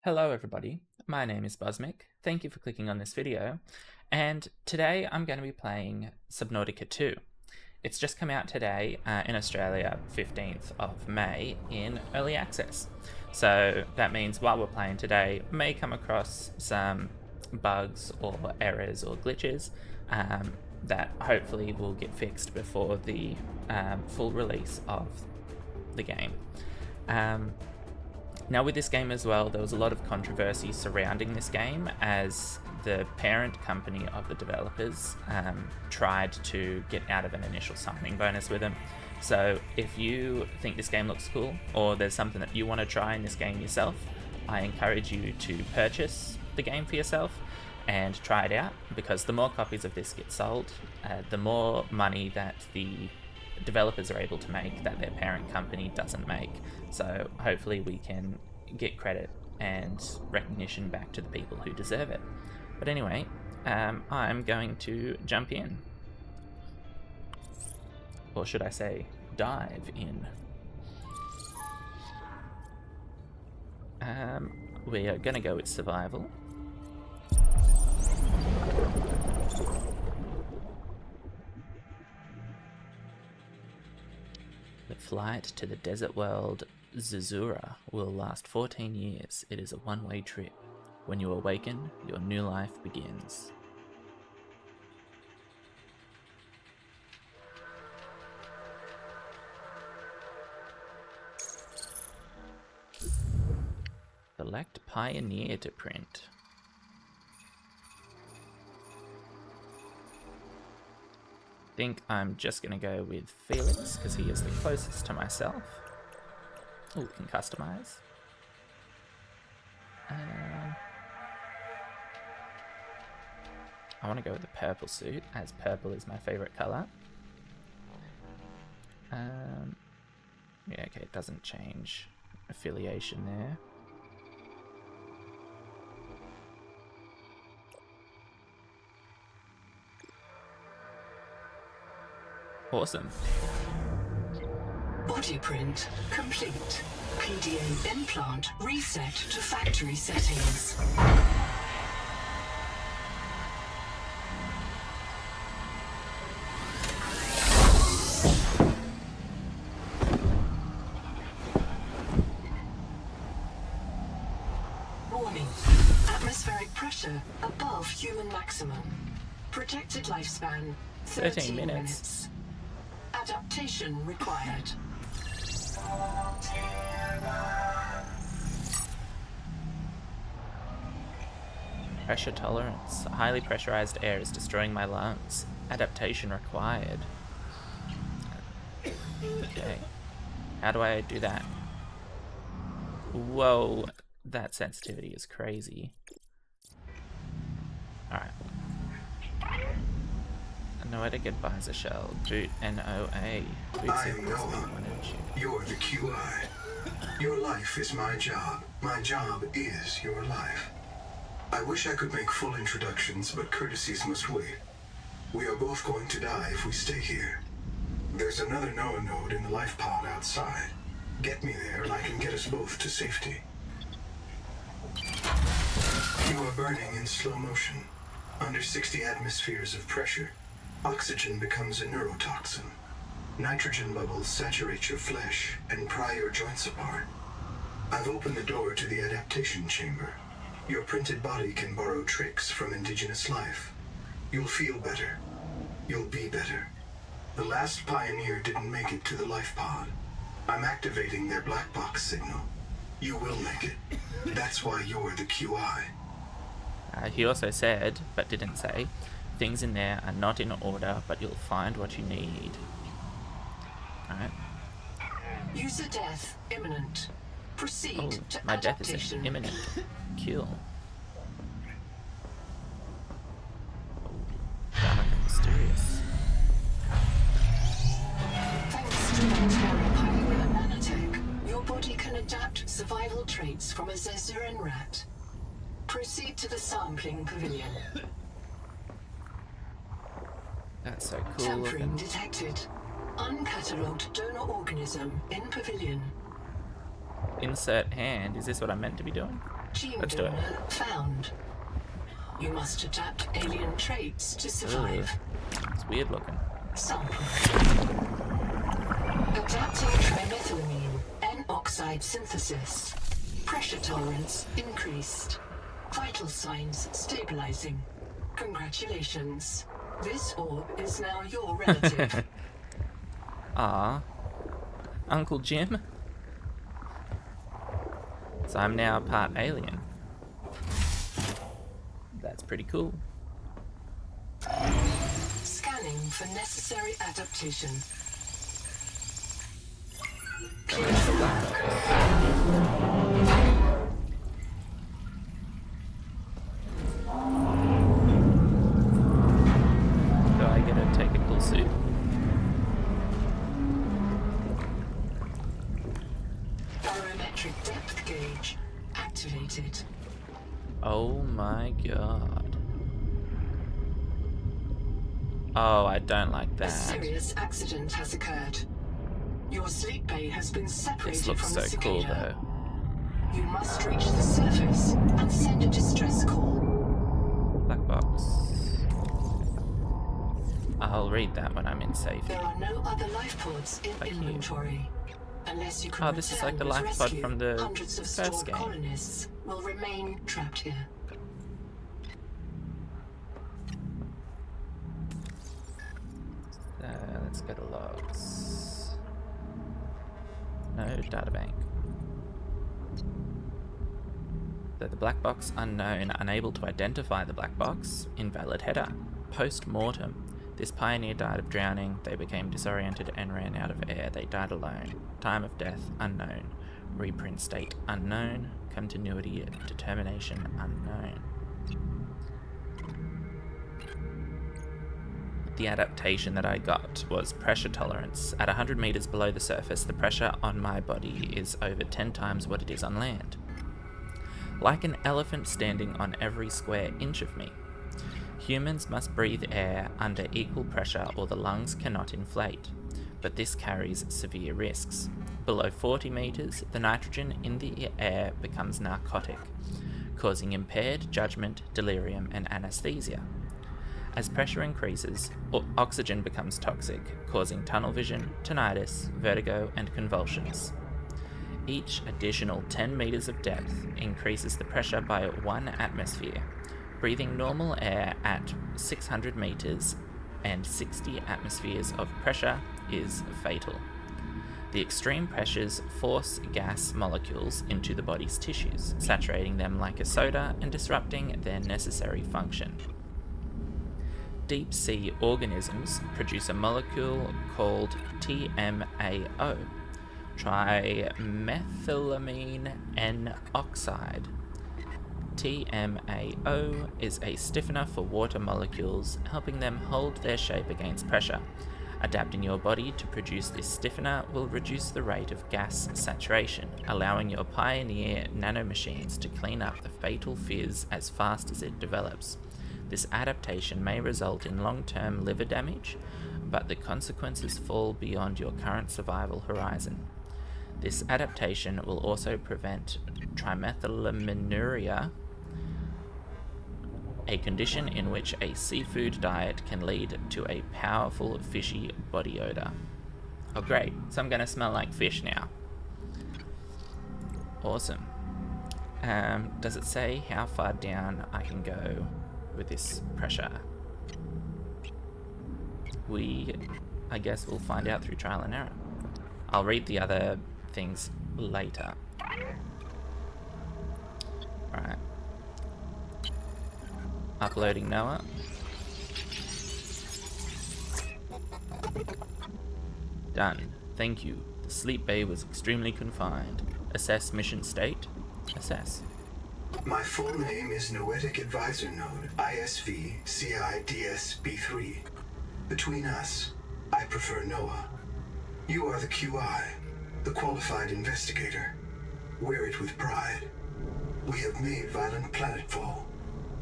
Hello everybody, my name is Bosmic. Thank you for clicking on this video, and today I'm going to be playing Subnautica 2. It's just come out today in Australia, 15th of May, in early access. So that means while we're playing today, we may come across some bugs or errors or glitches that hopefully will get fixed before the full release of the game. Now with this game as well, there was a lot of controversy surrounding this game as the parent company of the developers tried to get out of an initial signing bonus with them. So if you think this game looks cool, or there's something that you want to try in this game yourself, I encourage you to purchase the game for yourself and try it out, because the more copies of this get sold, the more money that the developers are able to make that their parent company doesn't make. So hopefully we can get credit and recognition back to the people who deserve it. But anyway, I'm going to jump in. Or should I say, dive in. We are going to go with survival. The flight to the desert world Zazura will last 14 years. It is a one-way trip. When you awaken, your new life begins. Select Pioneer to print. I think I'm just going to go with Felix because he is the closest to myself. Oh, we can customize. I want to go with the purple suit, as purple is my favorite color. Yeah, okay, it doesn't change affiliation there. Awesome. Body print complete. PDA implant reset to factory settings. Warning. Atmospheric pressure above human maximum. Protected lifespan 13 minutes. Adaptation required. Pressure tolerance. Highly pressurized air is destroying my lungs. Adaptation required. Okay. How do I do that? Whoa, that sensitivity is crazy. Alright. Noetic advisor shell. Boot NOA. I am Noah. You're the QI. Your life is my job. My job is your life. I wish I could make full introductions, but courtesies must wait. We are both going to die if we stay here. There's another Noah node in the life pod outside. Get me there and I can get us both to safety. You are burning in slow motion. Under 60 atmospheres of pressure, oxygen becomes a neurotoxin. Nitrogen bubbles saturate your flesh and pry your joints apart. I've opened the door to the adaptation chamber. Your printed body can borrow tricks from indigenous life. You'll feel better. You'll be better. The last pioneer didn't make it to the life pod. I'm activating their black box signal. You will make it. That's why you're the QI. He also said, but didn't say, things in there are not in order, but you'll find what you need. Alright. User death imminent. Proceed to my death adaptation. is imminent. Kill. Dark and mysterious. Thanks to Bacteria Pioneer Nanotech, your body can adapt survival traits from a Zazuran rat. Proceed to the sampling pavilion. That's so cool. Tampering detected. Uncatalogued donor organism in pavilion. insert hand. Is this what I'm meant to be doing? Gene Let's do it. donor found. You must adapt alien traits to survive. It's weird looking. Sample. Adapting trimethylamine N-oxide synthesis. Pressure tolerance increased. Vital signs stabilizing. Congratulations. This orb is now your relative. Ah, Uncle Jim. So I'm now part alien. That's pretty cool. Scanning for necessary adaptation. That's the black box. Do I get a technical suit? Barometric depth gauge activated. Oh my god. Oh, I don't like A that. serious accident has occurred. Your sleep bay has been separated This looks from so the cicada. cool though. You must reach the surface and send a distress call. Black box. I'll read that when I'm in safety. There are no other life pods in Thank you. inventory. Unless you can Oh, this is like the return life with pod rescue, from the hundreds of first stored game. colonists will remain trapped here. Let's go to logs. No databank. The black box unknown, unable to identify the black box, invalid header. Post-mortem. This pioneer died of drowning, they became disoriented and ran out of air, they died alone. Time of death unknown. Reprint state unknown. Continuity determination unknown. The adaptation that I got was pressure tolerance. At 100 meters below the surface, the pressure on my body is over 10 times what it is on land. Like an elephant standing on every square inch of me. Humans must breathe air under equal pressure or the lungs cannot inflate, but this carries severe risks. Below 40 meters, the nitrogen in the air becomes narcotic, causing impaired judgment, delirium, and anesthesia. As pressure increases, oxygen becomes toxic, causing tunnel vision, tinnitus, vertigo, and convulsions. Each additional 10 meters of depth increases the pressure by 1 atmosphere. Breathing normal air at 600 meters and 60 atmospheres of pressure is fatal. The extreme pressures force gas molecules into the body's tissues, saturating them like a soda and disrupting their necessary function. Deep sea organisms produce a molecule called TMAO, trimethylamine N-oxide. TMAO is a stiffener for water molecules, helping them hold their shape against pressure. Adapting your body to produce this stiffener will reduce the rate of gas saturation, allowing your pioneer nanomachines to clean up the fatal fizz as fast as it develops. This adaptation may result in long-term liver damage, but the consequences fall beyond your current survival horizon. This adaptation will also prevent trimethylaminuria, a condition in which a seafood diet can lead to a powerful fishy body odor. Oh great, so I'm gonna smell like fish now. Awesome. Does it say how far down I can go with this pressure? I guess we'll find out through trial and error. I'll read the other things later. Alright. Uploading Noah. Done. Thank you. The sleep bay was extremely confined. Assess mission state. Assess. My full name is Noetic Advisor Node, ISV CIDSB3. Between us, I prefer Noah. You are the QI, the Qualified Investigator. Wear it with pride. We have made violent planetfall.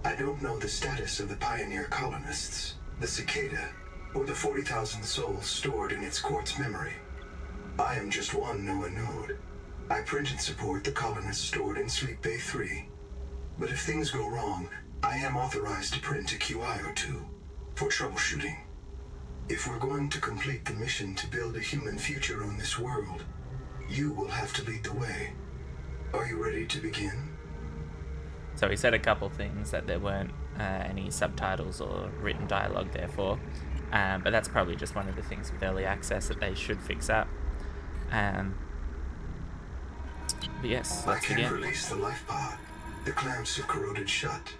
I don't know the status of the pioneer colonists, the cicada, or the 40,000 souls stored in its quartz memory. I am just one Noah node. I print and support the colonists stored in Sleep Bay 3. But if things go wrong, I am authorized to print a QIO2 for troubleshooting. If we're going to complete the mission to build a human future on this world, you will have to lead the way. Are you ready to begin? So he said a couple things that there weren't any subtitles or written dialogue there for, but that's probably just one of the things with early access that they should fix up. But yes, let's begin. I can't release the life pod. The clamps have corroded shut.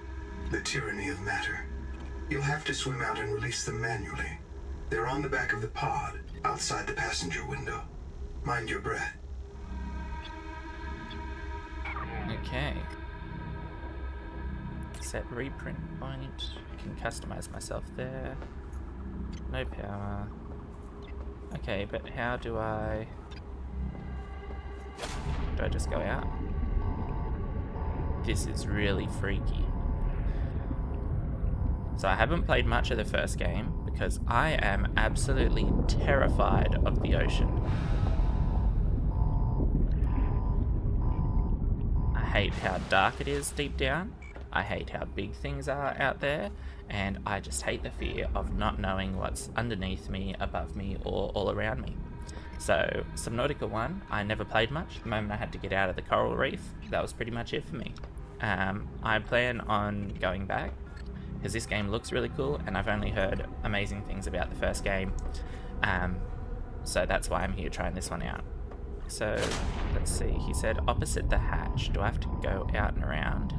The tyranny of matter. You'll have to swim out and release them manually. They're on the back of the pod, outside the passenger window. Mind your breath. Okay. Set reprint point. Can customize myself there. No power. Okay, but how do I... Do I just go out? This is really freaky. So I haven't played much of the first game because I am absolutely terrified of the ocean. I hate how dark it is deep down. I hate how big things are out there. And I just hate the fear of not knowing what's underneath me, above me, or all around me. So, Subnautica 1, I never played much. The moment I had to get out of the coral reef, that was pretty much it for me. I plan on going back, because this game looks really cool, and I've only heard amazing things about the first game. So that's why I'm here trying this one out. So, let's see, he said opposite the hatch. Do I have to go out and around?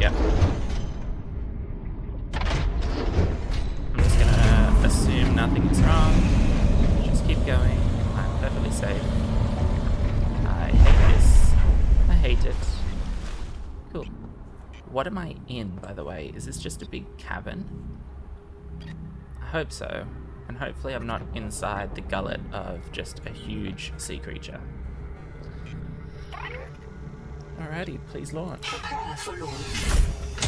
Yep. I'm just gonna assume nothing is wrong. Just keep going. I'm perfectly safe. I hate this. I hate it. Cool. What am I in, by the way? Is this just a big cavern? I hope so. And hopefully I'm not inside the gullet of just a huge sea creature. Alrighty, please launch. Prepare for launch.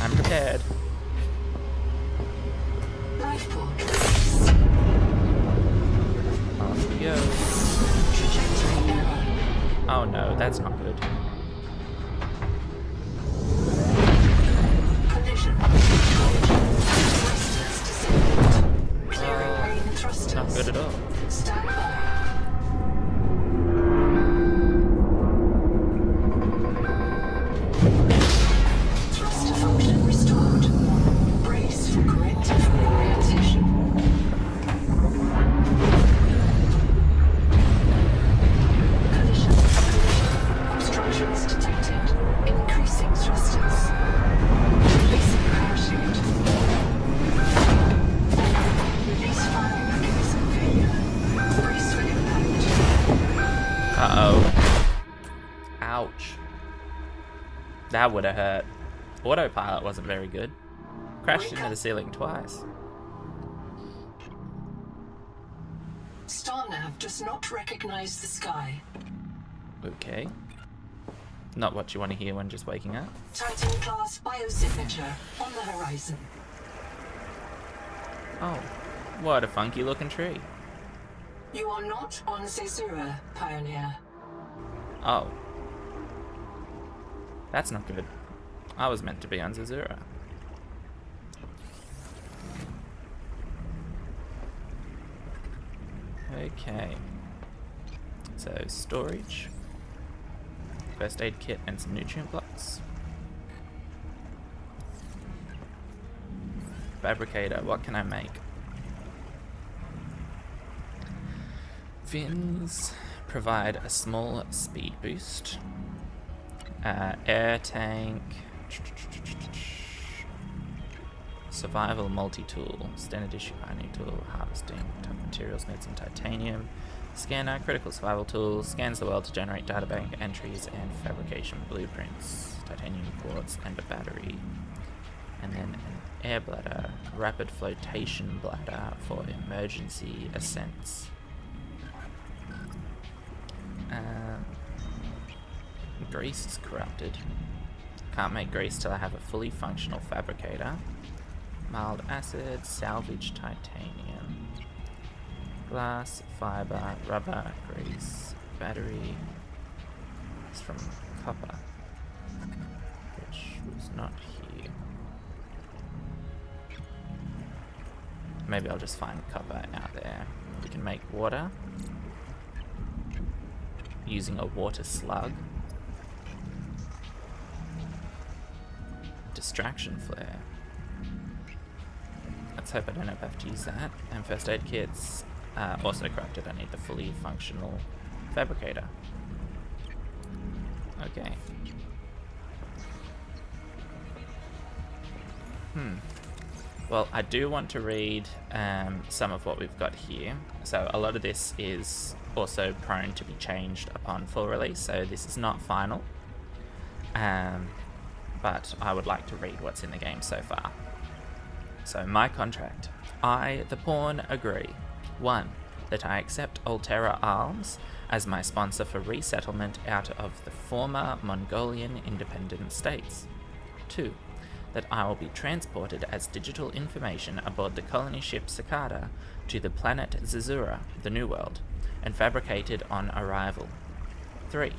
I'm prepared. Life pod. Off we go. Trajectory error. Oh no, that's not good. Collision. Thrusters disabled. Clearing main thrusters. Not good at all. Stand by. Thruster function restored. Brace for corrective orientation. Collision. Obstructions detected. Increasing thrusters. Releasing parachute. Release firing mechanism failure. Brace for impact. Uh-oh. Ouch. That would have hurt. Autopilot wasn't very good. Crashed into the ceiling twice. Starnav does not recognize the sky. Okay. Not what you want to hear when just waking up. Titan-class biosignature on the horizon. Oh, what a funky looking tree. You are not on Caesura, Pioneer. Oh. That's not good. I was meant to be on Zazura. Okay. So, storage. First aid kit and some nutrient blocks. Fabricator, what can I make? Fins provide a small speed boost. Air tank. Survival multi-tool. Standard issue mining tool. Harvesting tough materials. Need some titanium. Scanner. Critical survival tool. Scans the world to generate databank entries and fabrication blueprints. Titanium quartz and a battery. And then an air bladder. Rapid flotation bladder for emergency ascents. Grease is corrupted. Can't make grease till I have a fully functional fabricator. mild acid, salvage titanium, glass, fiber, rubber, grease, battery. It's from copper, which was not here. Maybe I'll just find copper out there. We can make water using a water slug. Distraction flare. Let's hope I don't have to use that. And first aid kits. Also corrupted, I need the fully functional fabricator. Okay. Well, I do want to read some of what we've got here. So a lot of this is also prone to be changed upon full release, so this is not final. But I would like to read what's in the game so far. So, my contract. I, the pawn, agree. 1. That I accept Altera Arms as my sponsor for resettlement out of the former Mongolian independent states. 2. That I will be transported as digital information aboard the colony ship Cicada to the planet Zazura, the New World, and fabricated on arrival. 3.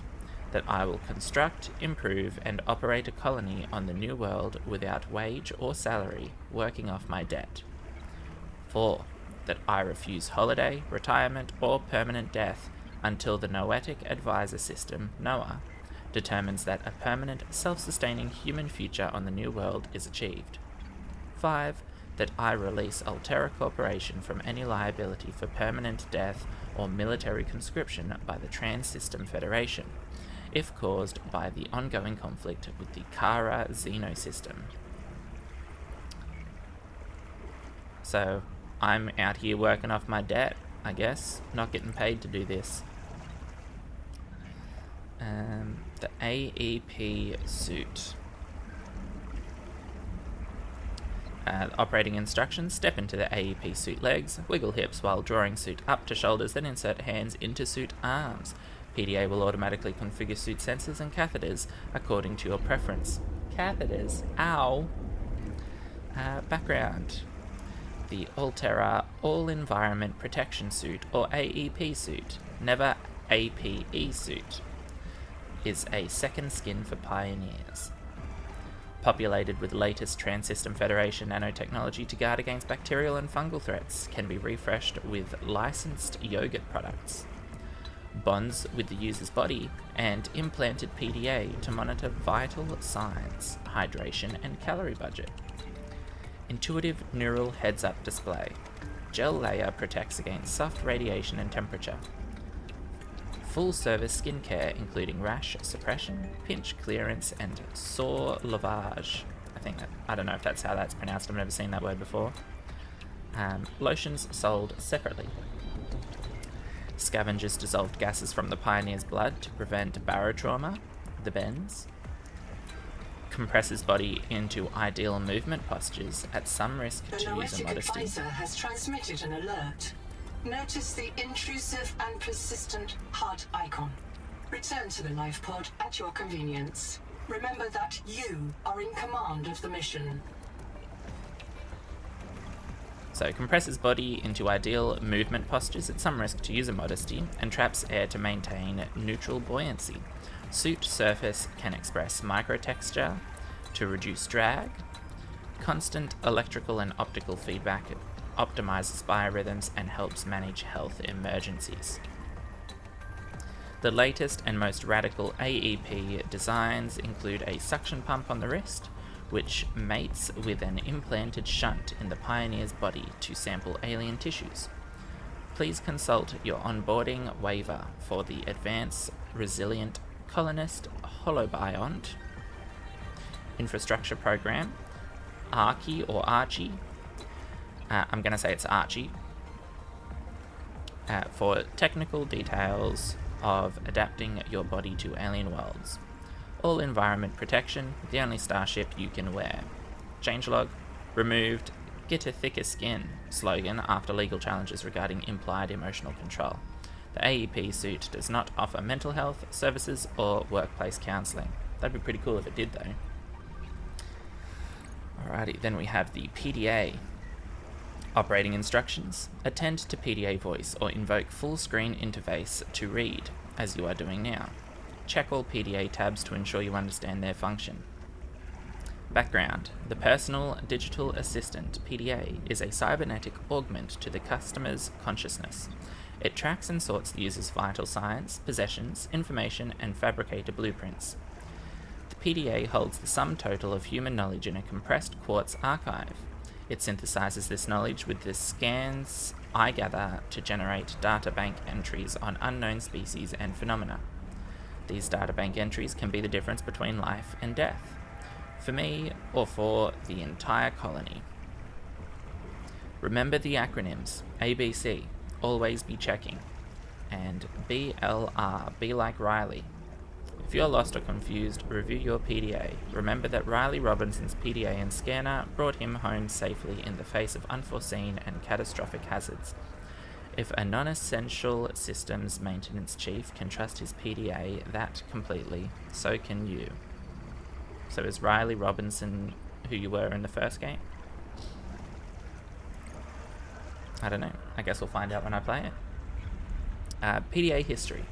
That I will construct, improve, and operate a colony on the New World without wage or salary, working off my debt. 4. That I refuse holiday, retirement, or permanent death until the Noetic Advisor System, NOAA, determines that a permanent, self-sustaining human future on the New World is achieved. 5. That I release Altera Corporation from any liability for permanent death or military conscription by the Trans-System Federation, if caused by the ongoing conflict with the Kara Xenosystem. So, I'm out here working off my debt, I guess, not getting paid to do this. The AEP suit. Operating instructions: step into the AEP suit legs, wiggle hips while drawing suit up to shoulders, then insert hands into suit arms. PDA will automatically configure suit sensors and catheters according to your preference. Catheters? Ow! Background. The Altera All-Environment Protection Suit, or AEP suit, never APE suit, is a second skin for pioneers. Populated with latest Trans-System Federation nanotechnology to guard against bacterial and fungal threats, can be refreshed with licensed yogurt products. Bonds with the user's body, and implanted PDA to monitor vital signs, hydration, and calorie budget. Intuitive neural heads-up display. Gel layer protects against soft radiation and temperature. Full-service skincare, including rash suppression, pinch clearance, and sore lavage. I don't know if that's how that's pronounced. I've never seen that word before. Lotions sold separately. Scavenges dissolved gases from the pioneer's blood to prevent barotrauma, the bends. Compresses body into ideal movement postures at some risk The to user Noetic modesty. Advisor has transmitted an alert. Notice the intrusive and persistent heart icon. Return to the life pod at your convenience. Remember that you are in command of the mission. So, compresses body into ideal movement postures at some risk to user modesty, and traps air to maintain neutral buoyancy. Suit surface can express microtexture to reduce drag. Constant electrical and optical feedback optimizes biorhythms and helps manage health emergencies. The latest and most radical AEP designs include a suction pump on the wrist, which mates with an implanted shunt in the pioneer's body to sample alien tissues. Please consult your onboarding waiver for the Advanced Resilient Colonist Holobiont Infrastructure Program, Archie or Archie. I'm going to say it's Archie. For technical details of adapting your body to alien worlds. All environment protection, the only starship you can wear. Changelog, removed, get a thicker skin slogan after legal challenges regarding implied emotional control. The AEP suit does not offer mental health services or workplace counselling. That'd be pretty cool if it did, though. Alrighty, then we have the PDA. Operating instructions. Attend to PDA voice or invoke full screen interface to read, as you are doing now. Check all PDA tabs to ensure you understand their function. Background. The Personal Digital Assistant, PDA, is a cybernetic augment to the customer's consciousness. It tracks and sorts the user's vital signs, possessions, information, and fabricator blueprints. The PDA holds the sum total of human knowledge in a compressed quartz archive. It synthesizes this knowledge with the scans I gather to generate databank entries on unknown species and phenomena. These databank entries can be the difference between life and death, for me or for the entire colony. Remember the acronyms: ABC, always be checking, and BLR, be like Riley. If you're lost or confused, review your PDA. Remember that Riley Robinson's PDA and scanner brought him home safely in the face of unforeseen and catastrophic hazards. If a non-essential systems maintenance chief can trust his PDA that completely, so can you. So is Riley Robinson who you were in the first game? I don't know. I guess we'll find out when I play it. PDA history.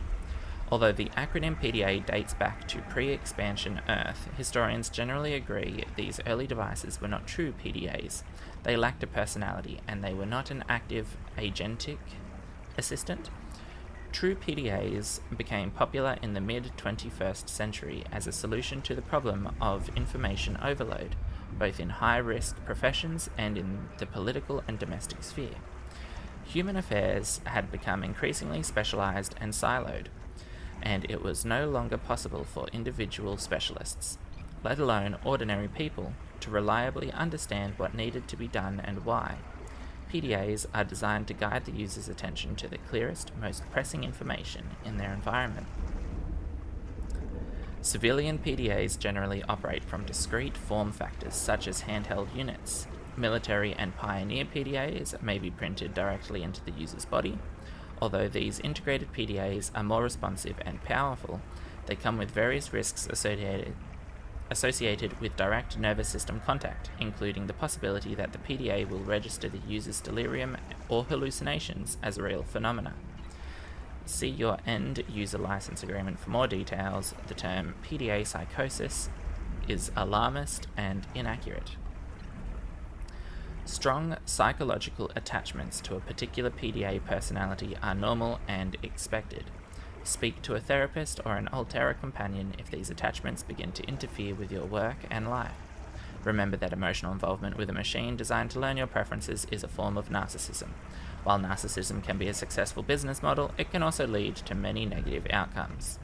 Although the acronym PDA dates back to pre-expansion Earth, historians generally agree these early devices were not true PDAs. They lacked a personality, and they were not an active agentic assistant. True PDAs became popular in the mid-21st century as a solution to the problem of information overload, both in high-risk professions and in the political and domestic sphere. Human affairs had become increasingly specialized and siloed, and it was no longer possible for individual specialists, let alone ordinary people, to reliably understand what needed to be done and why. PDAs are designed to guide the user's attention to the clearest, most pressing information in their environment. Civilian PDAs generally operate from discrete form factors such as handheld units. Military and pioneer PDAs may be printed directly into the user's body. Although these integrated PDAs are more responsive and powerful, they come with various risks associated with direct nervous system contact, including the possibility that the PDA will register the user's delirium or hallucinations as real phenomena. See your end user license agreement for more details. The term PDA psychosis is alarmist and inaccurate. Strong psychological attachments to a particular PDA personality are normal and expected. Speak to a therapist or an Altera companion if these attachments begin to interfere with your work and life. Remember that emotional involvement with a machine designed to learn your preferences is a form of narcissism. While narcissism can be a successful business model, it can also lead to many negative outcomes.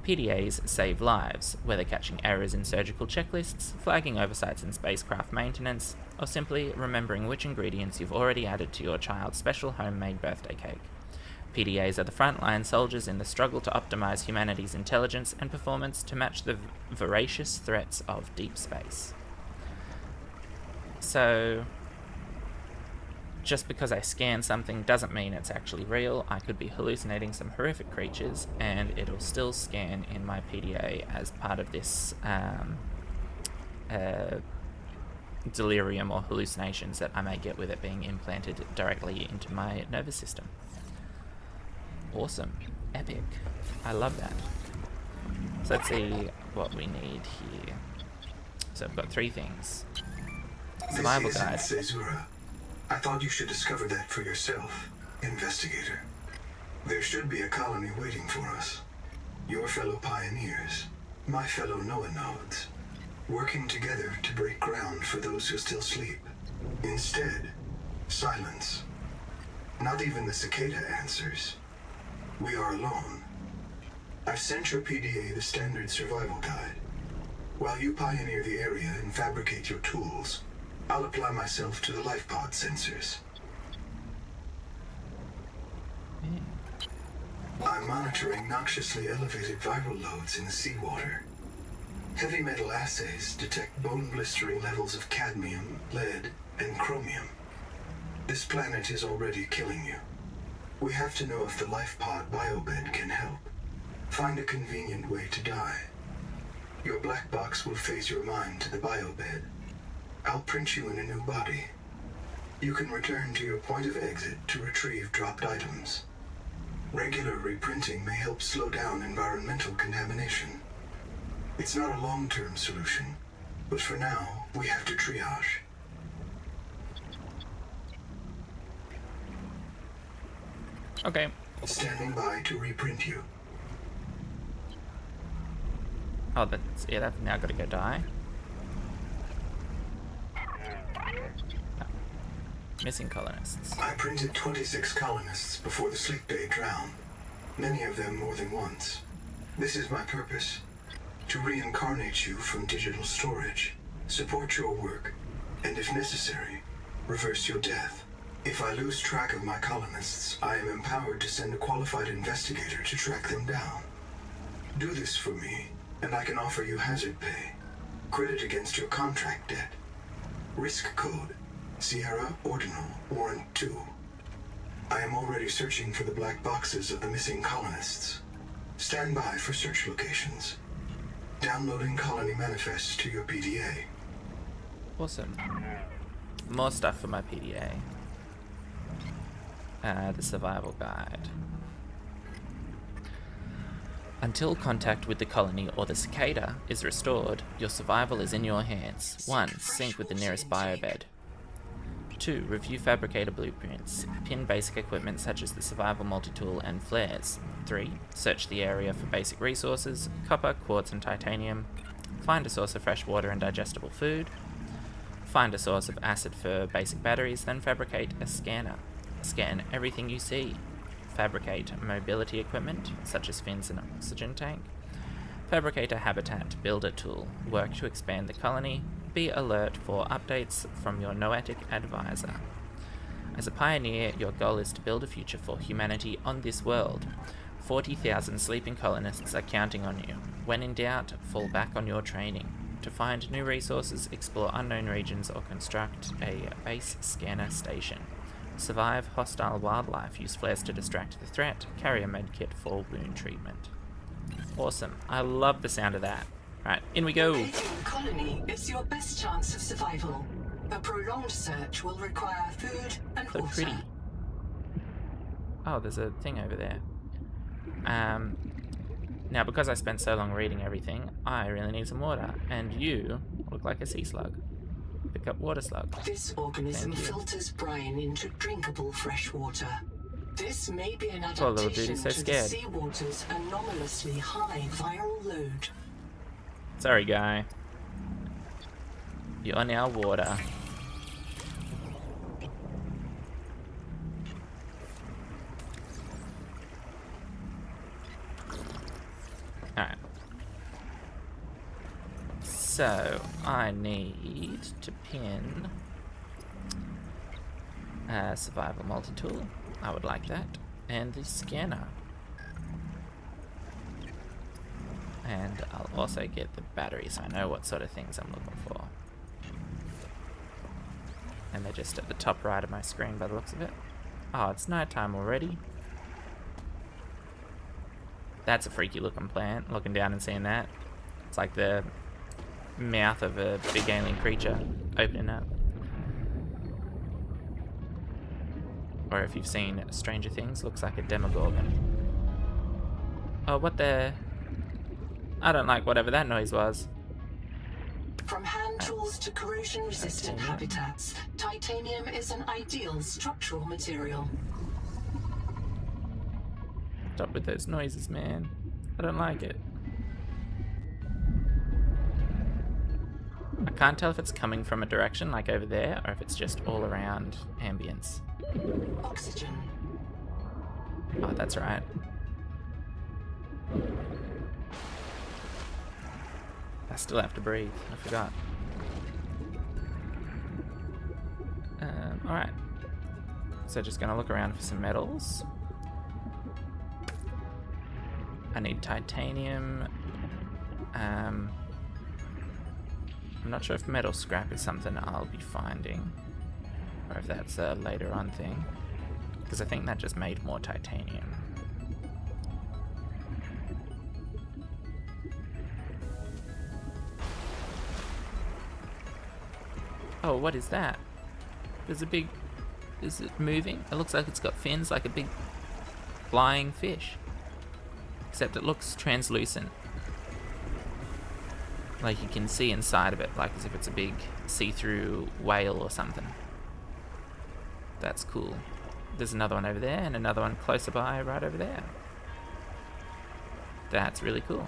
PDAs save lives, whether catching errors in surgical checklists, flagging oversights in spacecraft maintenance, or simply remembering which ingredients you've already added to your child's special homemade birthday cake. PDAs are the frontline soldiers in the struggle to optimize humanity's intelligence and performance to match the voracious threats of deep space. So, just because I scan something doesn't mean it's actually real. I could be hallucinating some horrific creatures, and it'll still scan in my PDA as part of this delirium or hallucinations that I may get with it being implanted directly into my nervous system. Awesome. Epic. I love that. So let's see what we need here. So I've got 3 things. Survival guide. This isn't Caesura. I thought you should discover that for yourself, Investigator. There should be a colony waiting for us. Your fellow pioneers, my fellow Noanods, working together to break ground for those who still sleep. Instead, silence. Not even the cicada answers. We are alone. I've sent your PDA the standard survival guide. While you pioneer the area and fabricate your tools, I'll apply myself to the life pod sensors. I'm monitoring noxiously elevated viral loads in the seawater. Heavy metal assays detect bone-blistering levels of cadmium, lead, and chromium. This planet is already killing you. We have to know if the life pod biobed can help. Find a convenient way to die. Your black box will phase your mind to the biobed. I'll print you in a new body. You can return to your point of exit to retrieve dropped items. Regular reprinting may help slow down environmental contamination. It's not a long-term solution, but for now, we have to triage. Okay. Standing by to reprint you. Oh, that's it. I've now got to go die. Oh. Missing colonists. I printed 26 colonists before the sleep day drowned. Many of them more than once. This is my purpose. To reincarnate you from digital storage, support your work, and if necessary, reverse your death. If I lose track of my colonists, I am empowered to send a qualified investigator to track them down. Do this for me, and I can offer you hazard pay. Credit against your contract debt. Risk code, Sierra Ordinal, Warrant 2. I am already searching for the black boxes of the missing colonists. Stand by for search locations. Downloading colony manifests to your PDA. Awesome. More stuff for my PDA. The survival guide. Until contact with the colony or the cicada is restored, your survival is in your hands. 1. Sync with the nearest biobed. 2. Review fabricator blueprints. Pin basic equipment such as the survival multi-tool and flares. 3. Search the area for basic resources, copper, quartz and titanium. Find a source of fresh water and digestible food. Find a source of acid for basic batteries, then fabricate a scanner. Scan everything you see. Fabricate mobility equipment, such as fins and oxygen tank. Fabricate a habitat builder tool. Work to expand the colony. Be alert for updates from your Noetic advisor. As a pioneer, your goal is to build a future for humanity on this world. 40,000 sleeping colonists are counting on you. When in doubt, fall back on your training. To find new resources, explore unknown regions, or construct a base scanner station. Survive hostile wildlife, use flares to distract the threat, carry a medkit for wound treatment. Awesome. I love the sound of that. Right, in we go. Locating a colony is your best chance of survival. A prolonged search will require food and So water. pretty. Oh, there's a thing over there. Now, because I spent so long reading everything, I really need some water. And you look like a sea slug. Pick up water slug. This organism Thank you. filters brine into drinkable fresh water. This may be an Poor little adaptation dude's so to the scared. seawater's anomalously high viral load. Sorry, guy. You're now water. Alright. So, I need to pin a survival multi-tool. I would like that. And the scanner. And I'll also get the battery so I know what sort of things I'm looking for. And they're just at the top right of my screen by the looks of it. Oh, it's nighttime already. That's a freaky looking plant, looking down and seeing that. It's like the mouth of a big alien creature opening up. Or if you've seen Stranger Things, looks like a Demogorgon. Oh, what the... I don't like whatever that noise was. From hand tools to corrosion-resistant Titanium. habitats, titanium is an ideal structural material. Stop with those noises, man. I don't like it. I can't tell if it's coming from a direction, like over there, or if it's just all around ambience. Oxygen. Oh, that's right. I still have to breathe. I forgot. Alright. So just gonna look around for some metals. I need titanium. I'm not sure if metal scrap is something I'll be finding, or if that's a later on thing, because I think that just made more titanium. Oh, what is that? There's a big... Is it moving? It looks like it's got fins like a big flying fish. Except it looks translucent. Like you can see inside of it, like as if it's a big see-through whale or something. That's cool. There's another one over there and another one closer by right over there. That's really cool.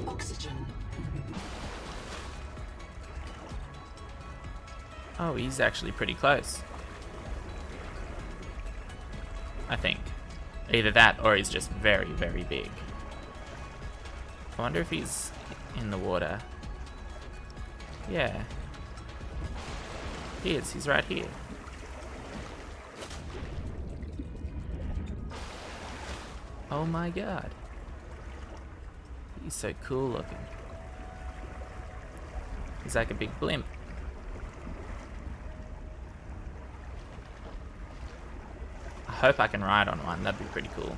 Oxygen. Oh, he's actually pretty close. I think. Either that or he's just very, very big. I wonder if he's in the water. Yeah. He is. He's right here. Oh my god. He's so cool looking. He's like a big blimp. I hope I can ride on one, that'd be pretty cool.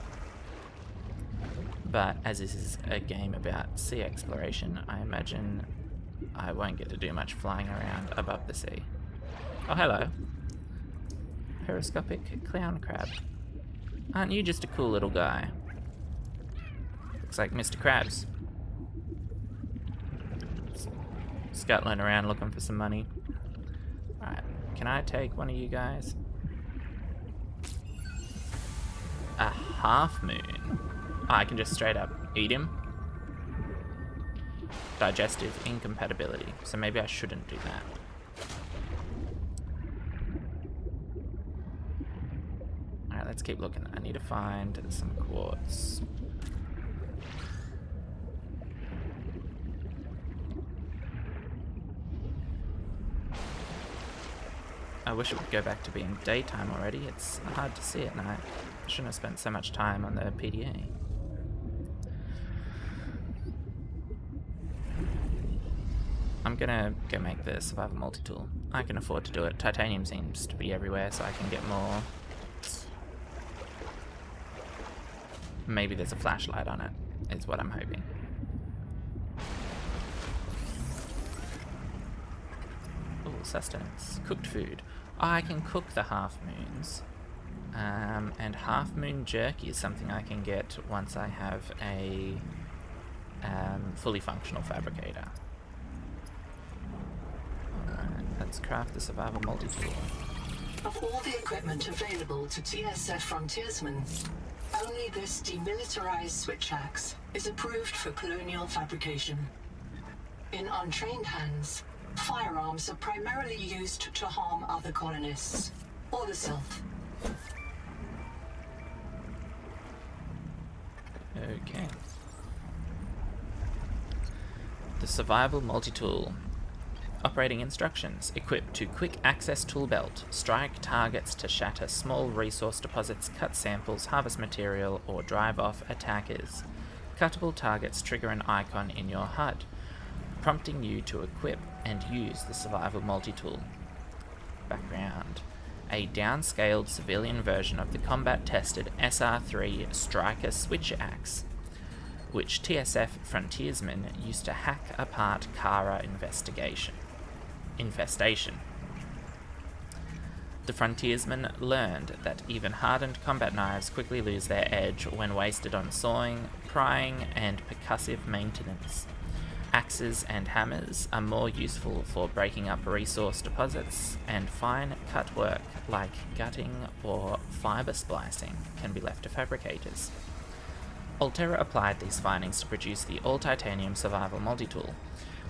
But as this is a game about sea exploration, I imagine I won't get to do much flying around above the sea. Oh, hello. Periscopic clown crab. Aren't you just a cool little guy? Looks like Mr. Krabs. Scuttling around looking for some money. Alright, can I take one of you guys? A half moon. Oh, I can just straight up eat him. Digestive incompatibility. So maybe I shouldn't do that. Alright, let's keep looking. I need to find some quartz. I wish it would go back to being daytime already. It's hard to see at night. I shouldn't have spent so much time on the PDA. I'm gonna go make the survival multi-tool. I can afford to do it. Titanium seems to be everywhere, so I can get more. Maybe there's a flashlight on it, is what I'm hoping. Oh, sustenance. Cooked food. Oh, I can cook the half moons. And half moon jerky is something I can get once I have a fully functional fabricator. Alright, let's craft the survival multi-tool. Of all the equipment available to TSF frontiersmen, only this demilitarized switch axe is approved for colonial fabrication. In untrained hands, firearms are primarily used to harm other colonists, or the self. Okay. The survival multi-tool. Operating instructions. Equipped to quick access tool belt. Strike targets to shatter small resource deposits, cut samples, harvest material, or drive off attackers. Cuttable targets trigger an icon in your HUD, prompting you to equip and use the survival multi-tool. Background. A downscaled civilian version of the combat-tested SR3 Striker switch axe, which TSF frontiersmen used to hack apart Kara infestation. The frontiersmen learned that even hardened combat knives quickly lose their edge when wasted on sawing, prying, and percussive maintenance. Axes and hammers are more useful for breaking up resource deposits, and fine cut work like gutting or fibre splicing can be left to fabricators. Altera applied these findings to produce the all-titanium survival multi-tool,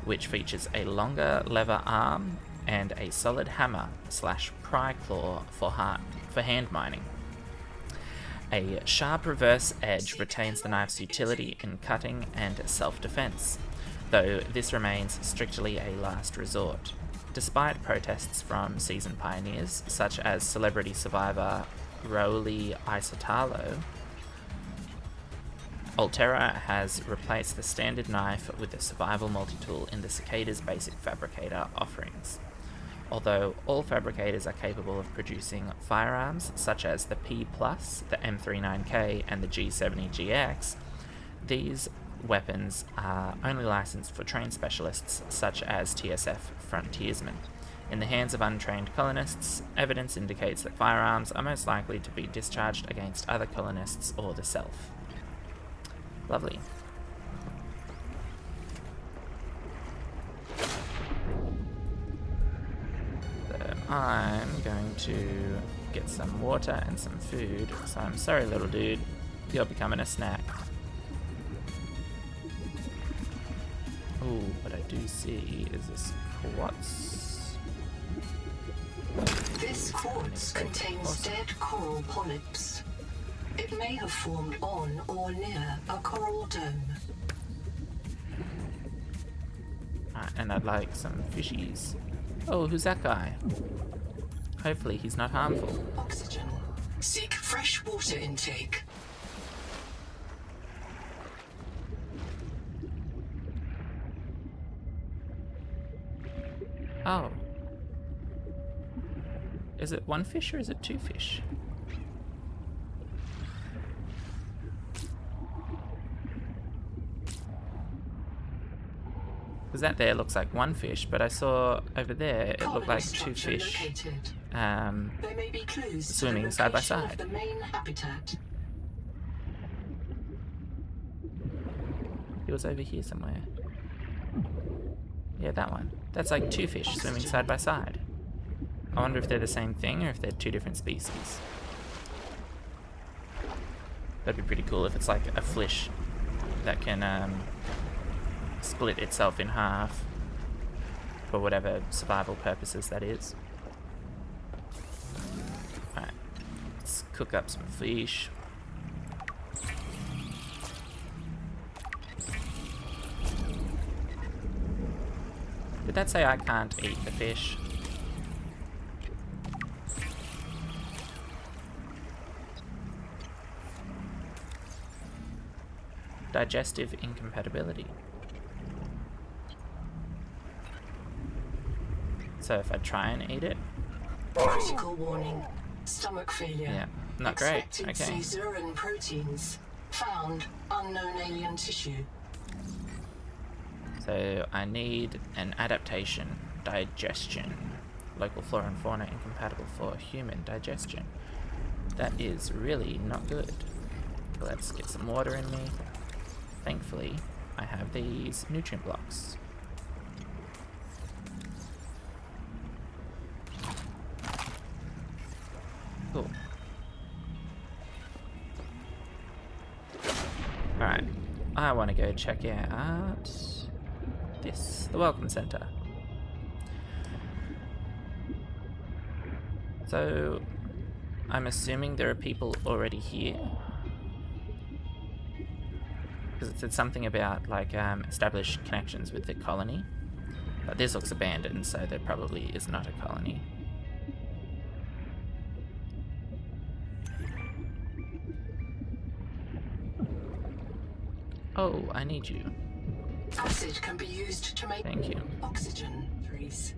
which features a longer lever arm and a solid hammer / pry claw for hand mining. A sharp reverse edge retains the knife's utility in cutting and self-defense, though this remains strictly a last resort. Despite protests from seasoned pioneers, such as celebrity survivor Rowley Isotalo, Altera has replaced the standard knife with the survival multi-tool in the Cicada's basic fabricator offerings. Although all fabricators are capable of producing firearms such as the P+, the M39K, and the G70GX, these weapons are only licensed for trained specialists such as TSF frontiersmen. In the hands of untrained colonists, evidence indicates that firearms are most likely to be discharged against other colonists or the self. Lovely. So I'm going to get some water and some food. So I'm sorry, little dude. You're becoming a snack. Oh, what I do see is this quartz. This quartz contains dead coral polyps. It may have formed on or near a coral dome. Alright, and I'd like some fishies. Oh, who's that guy? Hopefully he's not harmful. Oxygen. Seek fresh water intake. Oh. Is it one fish or is it two fish? Because that there looks like one fish, but I saw over there it looked like two fish swimming side by side. The main habitat. It was over here somewhere. Yeah, that one. That's like two fish swimming side by side. I wonder if they're the same thing or if they're two different species. That'd be pretty cool if it's like a fish that can split itself in half for whatever survival purposes that is. Alright, let's cook up some fish. Did that say I can't eat the fish? Digestive incompatibility. So if I try and eat it... Critical warning. Stomach failure. Yeah, not great. Expected Okay. Caesarean proteins. Found unknown alien tissue. So I need an adaptation. Digestion. Local flora and fauna incompatible for human digestion. That is really not good. Let's get some water in me. Thankfully, I have these nutrient blocks. Cool. Alright, I want to go check out this, the Welcome Center. So, I'm assuming there are people already here. Because it said something about, like, establish connections with the colony. But this looks abandoned, so there probably is not a colony. Oh, I need you. Acid can be used to make Thank you. oxygen, please.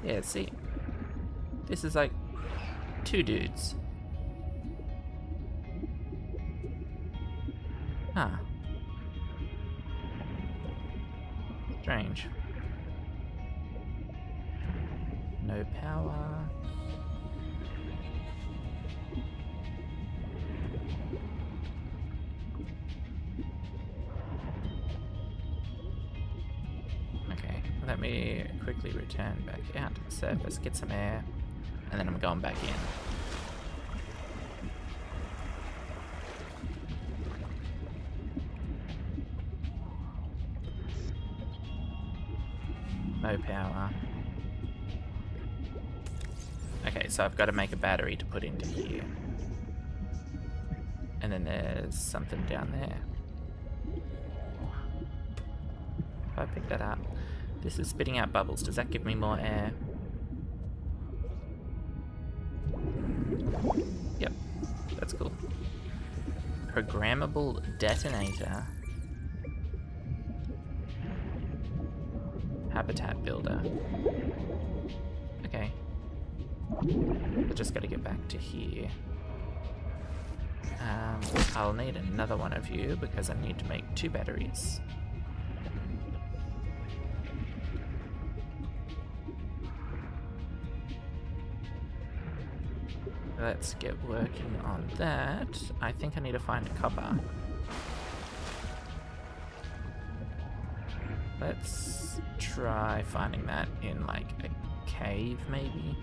Yeah, see. This is like two dudes. Huh. Strange. No power. Okay, let me quickly return back out to the surface, get some air, and then I'm going back in. No power. Okay, so I've got to make a battery to put into here. And then there's something down there. If I pick that up. This is spitting out bubbles. Does that give me more air? Yep, that's cool. Programmable detonator. Habitat builder. Okay. I just gotta get back to here. I'll need another one of you because I need to make 2 batteries. Let's get working on that. I think I need to find copper. Let's try finding that in like a cave maybe.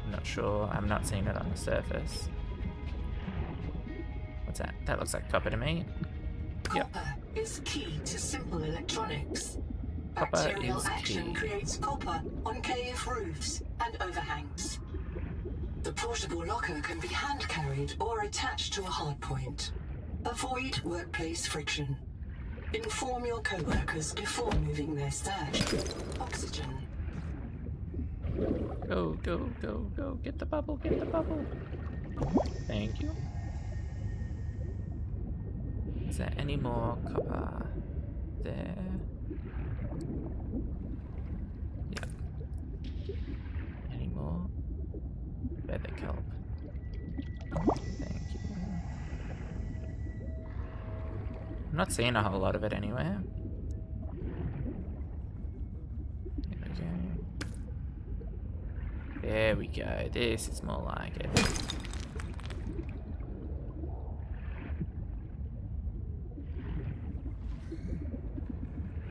I'm not sure. I'm not seeing it on the surface. What's that? That looks like copper to me. Yep. Copper is key to simple electronics. Copper Bacterial is action key. creates copper on cave roofs and overhangs. The portable locker can be hand-carried or attached to a hardpoint. Avoid workplace friction. Inform your co-workers before moving their stash. Oxygen. Go, go, go, go. Get the bubble, get the bubble. Thank you. Is there any more copper there? Yep. Any more? Feather kelp. Thank you. I'm not seeing a whole lot of it anywhere. There we go. This is more like it.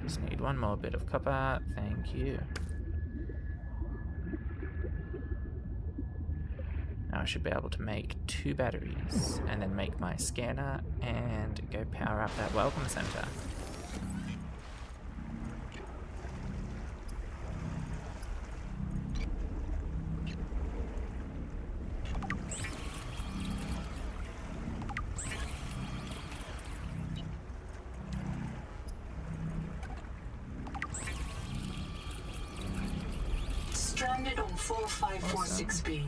Just need one more bit of copper. Thank you. Now I should be able to make 2 batteries and then make my scanner and go power up that welcome center. Stranded on 4546B,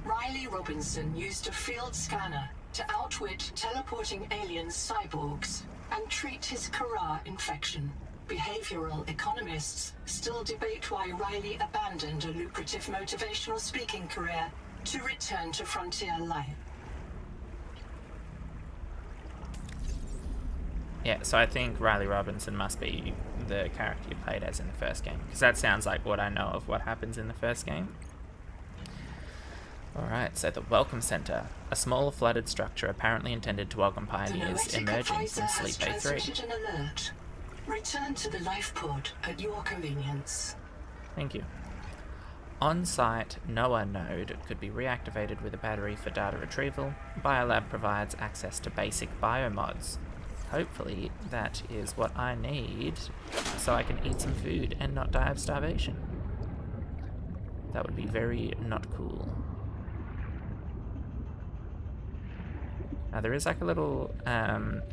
Riley Robinson used a field scanner to outwit teleporting alien cyborgs and treat his Kara infection. Behavioral economists still debate why Riley abandoned a lucrative motivational speaking career to return to frontier life. Yeah, so I think Riley Robinson must be the character you played as in the first game, because that sounds like what I know of what happens in the first game. Alright, so the Welcome Center, a small flooded structure apparently intended to welcome pioneers emerging from Sleep Bay 3. An alert. Return to the life pod at your convenience. Thank you. On-site NOAA node could be reactivated with a battery for data retrieval. Biolab provides access to basic biomods. Hopefully that is what I need so I can eat some food and not die of starvation. That would be very not cool. Now there is like a little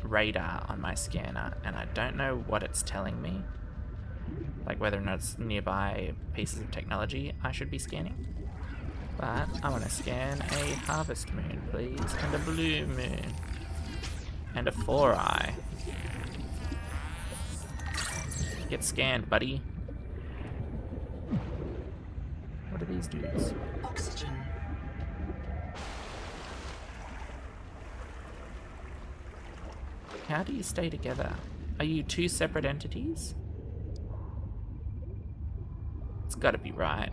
radar on my scanner and I don't know what it's telling me. Like whether or not it's nearby pieces of technology I should be scanning. But I want to scan a harvest moon, please, and a blue moon. And a 4-eye. Get scanned, buddy. What are these dudes? Oxygen. How do you stay together? Are you 2 separate entities? It's gotta be right.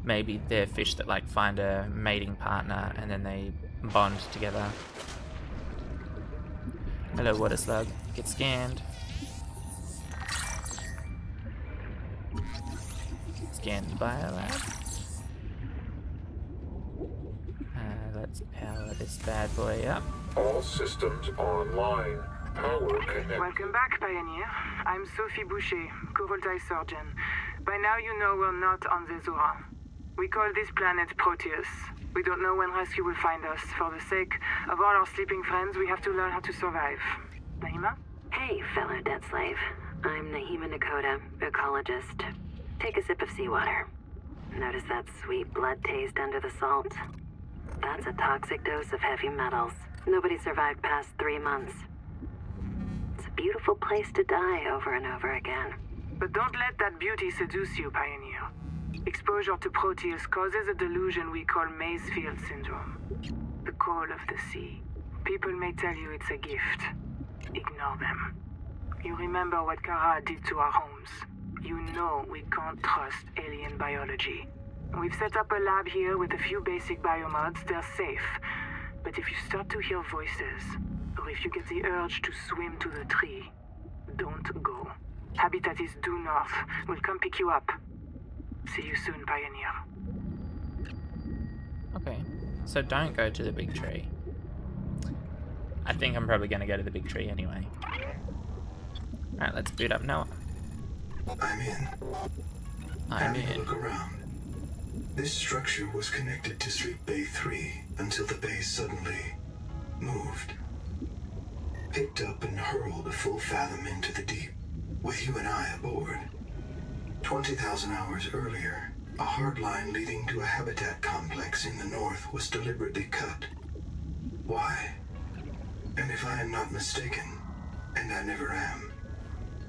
Maybe they're fish that like find a mating partner and then they bond together. Hello, water slug. Get scanned. Scan the biolab. Let's power this bad boy up. All systems online. Power connected. Welcome back, Pioneer. I'm Sophie Boucher, co-voltaic surgeon. By now you know we're not on the Zora. We call this planet Proteus. We don't know when rescue will find us. For the sake of all our sleeping friends, we have to learn how to survive. Naima? Hey, fellow dead slave. I'm Naima Nakota, ecologist. Take a sip of seawater. Notice that sweet blood taste under the salt? That's a toxic dose of heavy metals. Nobody survived past 3 months. It's a beautiful place to die over and over again. But don't let that beauty seduce you, Pioneer. Exposure to Proteus causes a delusion we call Maysfield Syndrome. The call of the sea. People may tell you it's a gift. Ignore them. You remember what Kara did to our homes. You know we can't trust alien biology. We've set up a lab here with a few basic biomods. They're safe. But if you start to hear voices, or if you get the urge to swim to the tree, don't go. Habitat is due north. We'll come pick you up. See you soon, Pioneer. Okay, so don't go to the big tree. I think I'm probably going to go to the big tree anyway. Alright, let's boot up Noah. I'm in. I'm Having a in. look around. This structure was connected to Sleep Bay 3 until the bay suddenly moved. Picked up and hurled a full fathom into the deep, with you and I aboard. 20,000 hours earlier, a hard line leading to a habitat complex in the north was deliberately cut. Why? And if I am not mistaken, and I never am,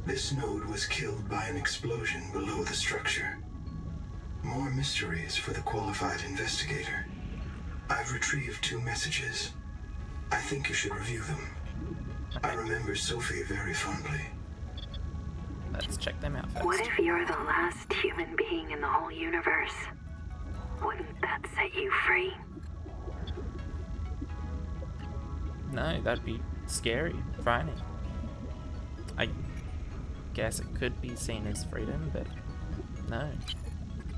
this node was killed by an explosion below the structure. More mysteries for the Qualified Investigator. I've retrieved 2 messages. I think you should review them. I remember Sophie very fondly. Let's check them out first. What if you're the last human being in the whole universe? Wouldn't that set you free? No, that'd be scary, frightening. I guess it could be seen as freedom, but no.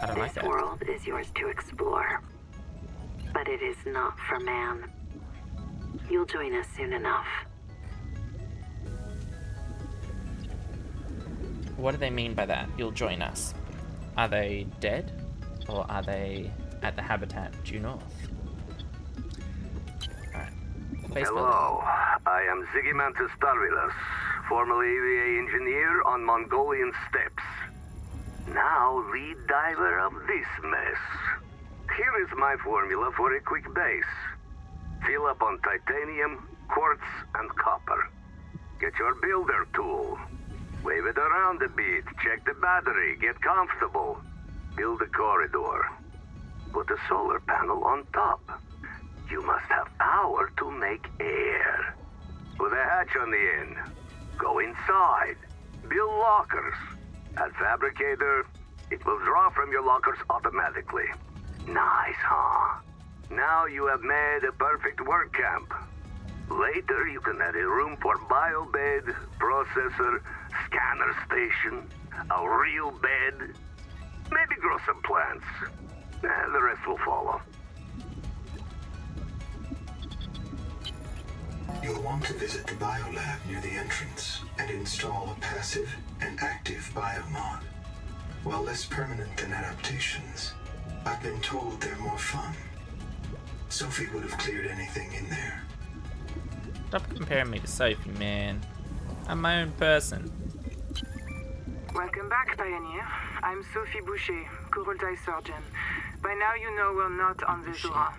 I don't like This that. world is yours to explore, but it is not for man. You'll join us soon enough. What do they mean by that? You'll join us. Are they dead? Or are they at the habitat due north? Alright. Base building. Hello, I am Zigimantus Starvilus, formerly EVA engineer on Mongolian steppes. Now lead diver of this mess. Here is my formula for a quick base. Fill up on titanium, quartz, and copper. Get your builder tool. Wave it around a bit, check the battery, get comfortable. Build a corridor. Put a solar panel on top. You must have power to make air. Put a hatch on the end. Go inside. Build lockers. Add fabricator. It will draw from your lockers automatically. Nice, huh? Now you have made a perfect work camp. Later you can add a room for biobed, processor, scanner station, a real bed. Maybe grow some plants. The rest will follow. You'll want to visit the biolab near the entrance and install a passive and active biomod. While less permanent than adaptations, I've been told they're more fun. Sophie would have cleared anything in there. Stop comparing me to Sophie, man. I'm my own person. Welcome back, Pioneer. I'm Sophie Boucher, Kurultai surgeon. By now you know we're not on the Zora.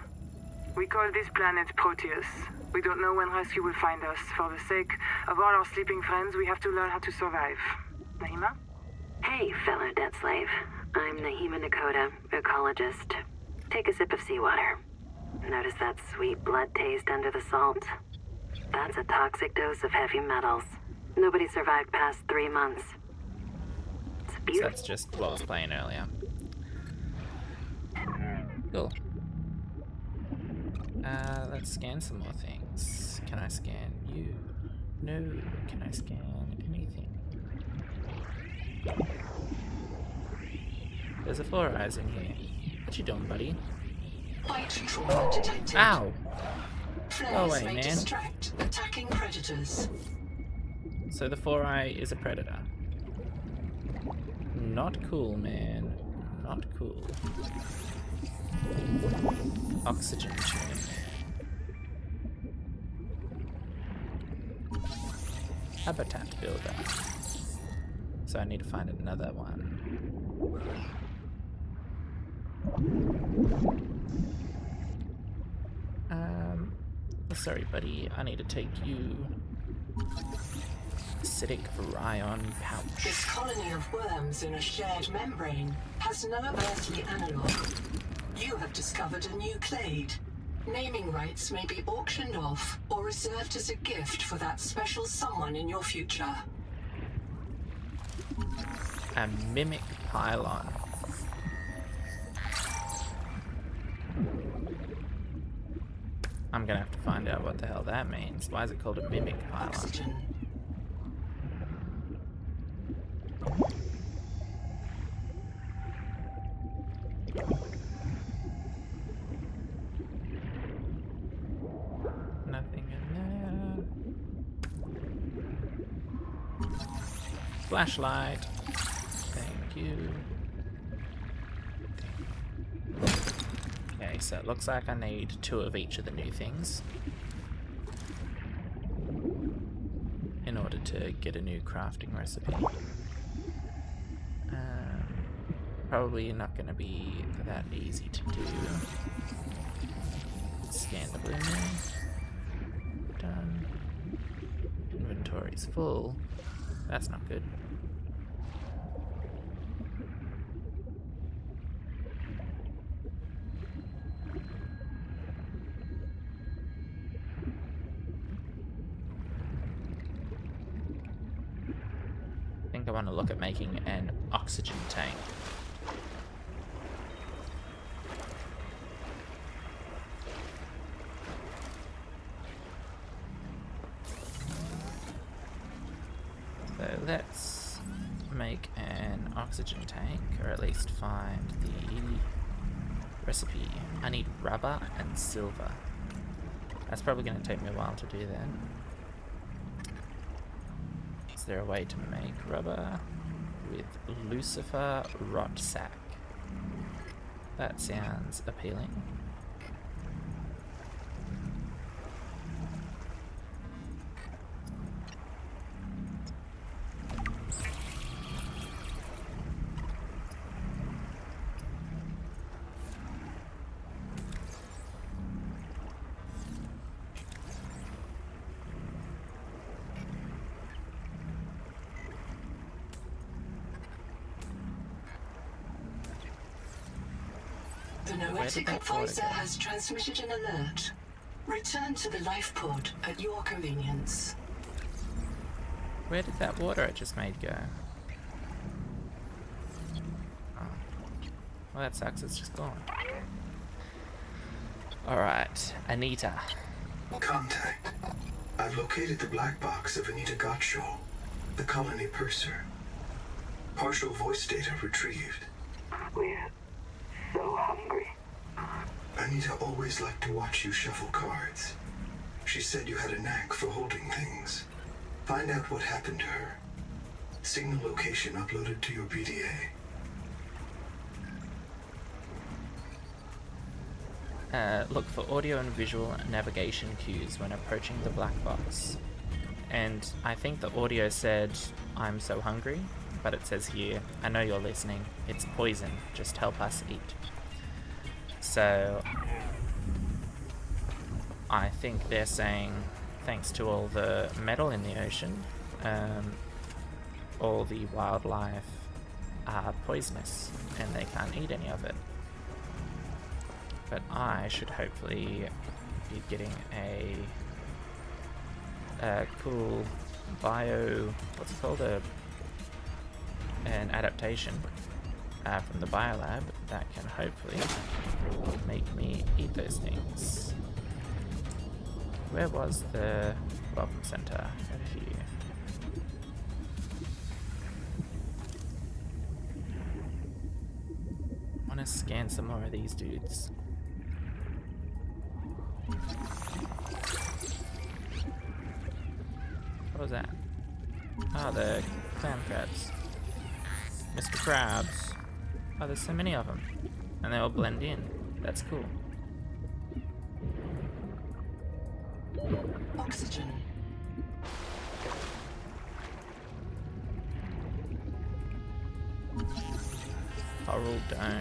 We call this planet Proteus. We don't know when rescue will find us. For the sake of all our sleeping friends, we have to learn how to survive. Naima? Hey, fellow dead slave. I'm Naima Nakota, ecologist. Take a sip of seawater. Notice that sweet blood taste under the salt? That's a toxic dose of heavy metals. Nobody survived past 3 months. It's So beautiful. that's just what I was playing earlier. Cool. Let's scan some more things. Can I scan you? No. Can I scan anything? There's a 4 eyes in here. What you doing, buddy? Bite trauma detected. Ow! Flares Go away, may man. distract attacking predators. So the 4 eye is a predator. Not cool, man. Not cool. Oxygen tunic. Habitat builder. So I need to find another one. Sorry, buddy. I need to take you. Acidic Ryon pouch. This colony of worms in a shared membrane has no earthly analog. You have discovered a new clade. Naming rights may be auctioned off or reserved as a gift for that special someone in your future. A mimic pylon. I'm gonna have to find out what the hell that means. Why is it called a mimic pylon? Oxygen. Nothing in there. Flashlight. Thank you. Okay, so it looks like I need 2 of each of the new things in order to get a new crafting recipe. Probably not going to be that easy to do. Scan the room. Done. Inventory's full. That's not good. I think I want to look at making an oxygen tank. So let's make an oxygen tank, or at least find the recipe. I need rubber and silver. That's probably going to take me a while to do that. Is there a way to make rubber with Lucifer rot sack? That sounds appealing. The noetic advisor has transmitted an alert. Return to the life pod at your convenience. Where did that water I just made go? Oh. Well, that sucks. It's just gone. Alright, Anita. Contact. I've located the black box of Anita Gottschall, the colony purser. Partial voice data retrieved. We're so hungry. Anita always liked to watch you shuffle cards. She said you had a knack for holding things. Find out what happened to her. Signal location uploaded to your PDA. Look for audio and visual navigation cues when approaching the black box. And I think the audio said, "I'm so hungry," but it says here, "I know you're listening. It's poison. Just help us eat." So I think they're saying, thanks to all the metal in the ocean, all the wildlife are poisonous and they can't eat any of it. But I should hopefully be getting a cool what's it called, an adaptation from the biolab that can hopefully make me eat those things. Where was the welcome center? Over here. I want to scan some more of these dudes. What was that? Oh, the clam crabs. Mr. Krabs. Oh, there's so many of them. And they all blend in. That's cool. Oxygen. Coral Dome.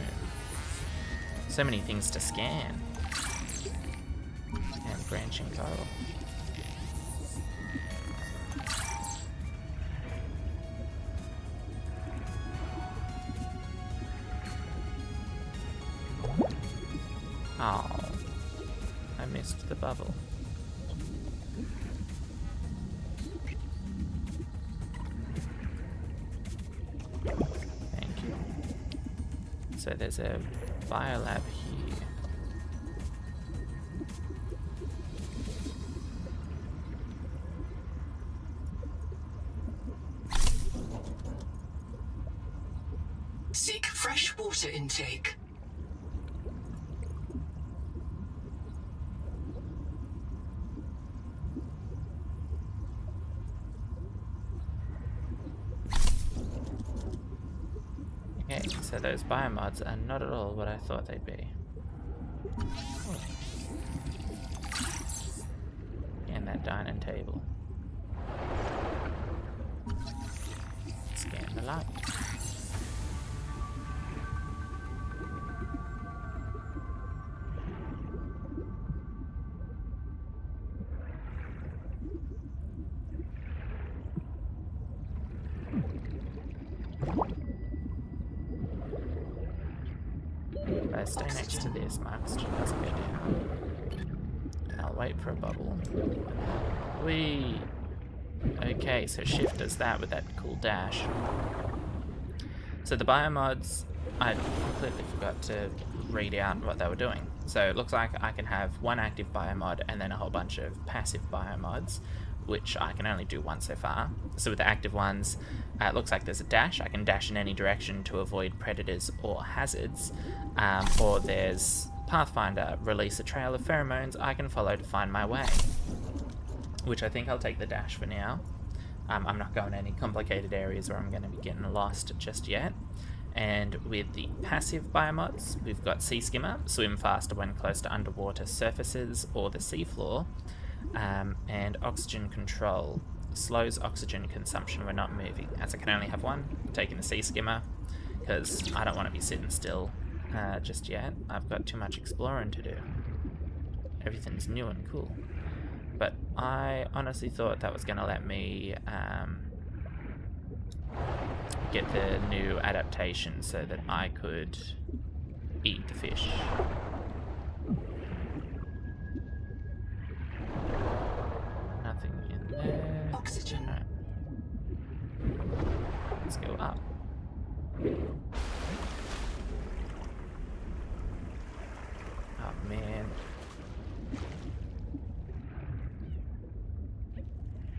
So many things to scan. And branching coral. Oh, I missed the bubble. Thank you. So there's a biolab here. Seek fresh water intake. Okay, so those biomods are not at all what I thought they'd be. Oh. And that dining table. Scan the light. If I stay next to this, my oxygen doesn't go down. And I'll wait for a bubble. Whee! Okay, so shift does that with that cool dash. So the biomods, I completely forgot to read out what they were doing. So it looks like I can have one active biomod and then a whole bunch of passive biomods, which I can only do one so far. So with the active ones, it looks like there's a dash. I can dash in any direction to avoid predators or hazards. Or there's Pathfinder, release a trail of pheromones I can follow to find my way. Which I think I'll take the dash for now. I'm not going to any complicated areas where I'm going to be getting lost just yet. And with the passive biomods, we've got Sea Skimmer, swim faster when close to underwater surfaces or the seafloor. And Oxygen Control, slows oxygen consumption when not moving. As I can only have one, I'm taking the Sea Skimmer, because I don't want to be sitting still just yet. I've got too much exploring to do. Everything's new and cool. But I honestly thought that was going to let me get the new adaptation so that I could eat the fish. Nothing in there. Oxygen. Right. Let's go up. Oh man.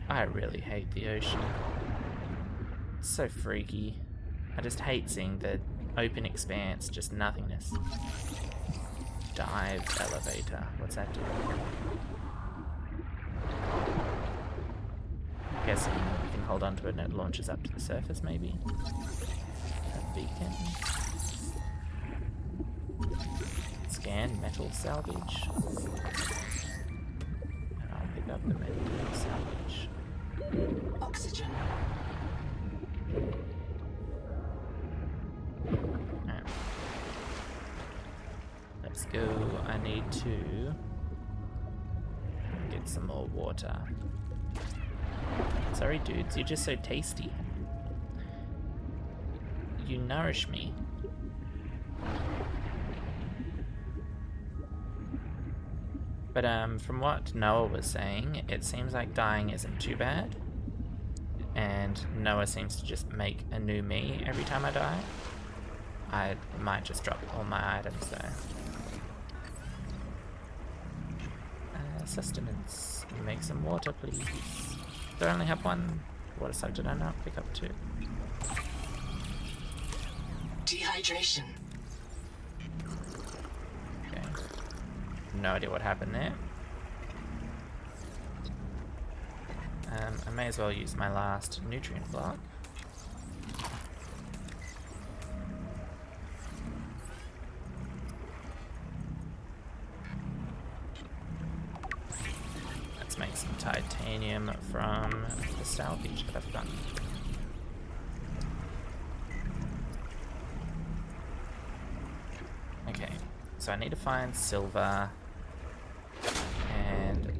I really hate the ocean. It's so freaky. I just hate seeing the open expanse, just nothingness. Dive elevator. What's that do? I guess you can hold on to it and it launches up to the surface, maybe? A beacon. Scan metal salvage. And I'll pick up the metal salvage. Oxygen. Right. Let's go. I need to get some more water. Sorry dudes, you're just so tasty. You nourish me. But from what Noah was saying, it seems like dying isn't too bad. And Noah seems to just make a new me every time I die. I might just drop all my items though. Sustenance. Make some water, please. Do I only have one water soak? Did I not pick up two? Dehydration. Okay. No idea what happened there. I may as well use my last nutrient block. Let's make some titanium from the salvage that I've done. Okay, so I need to find silver and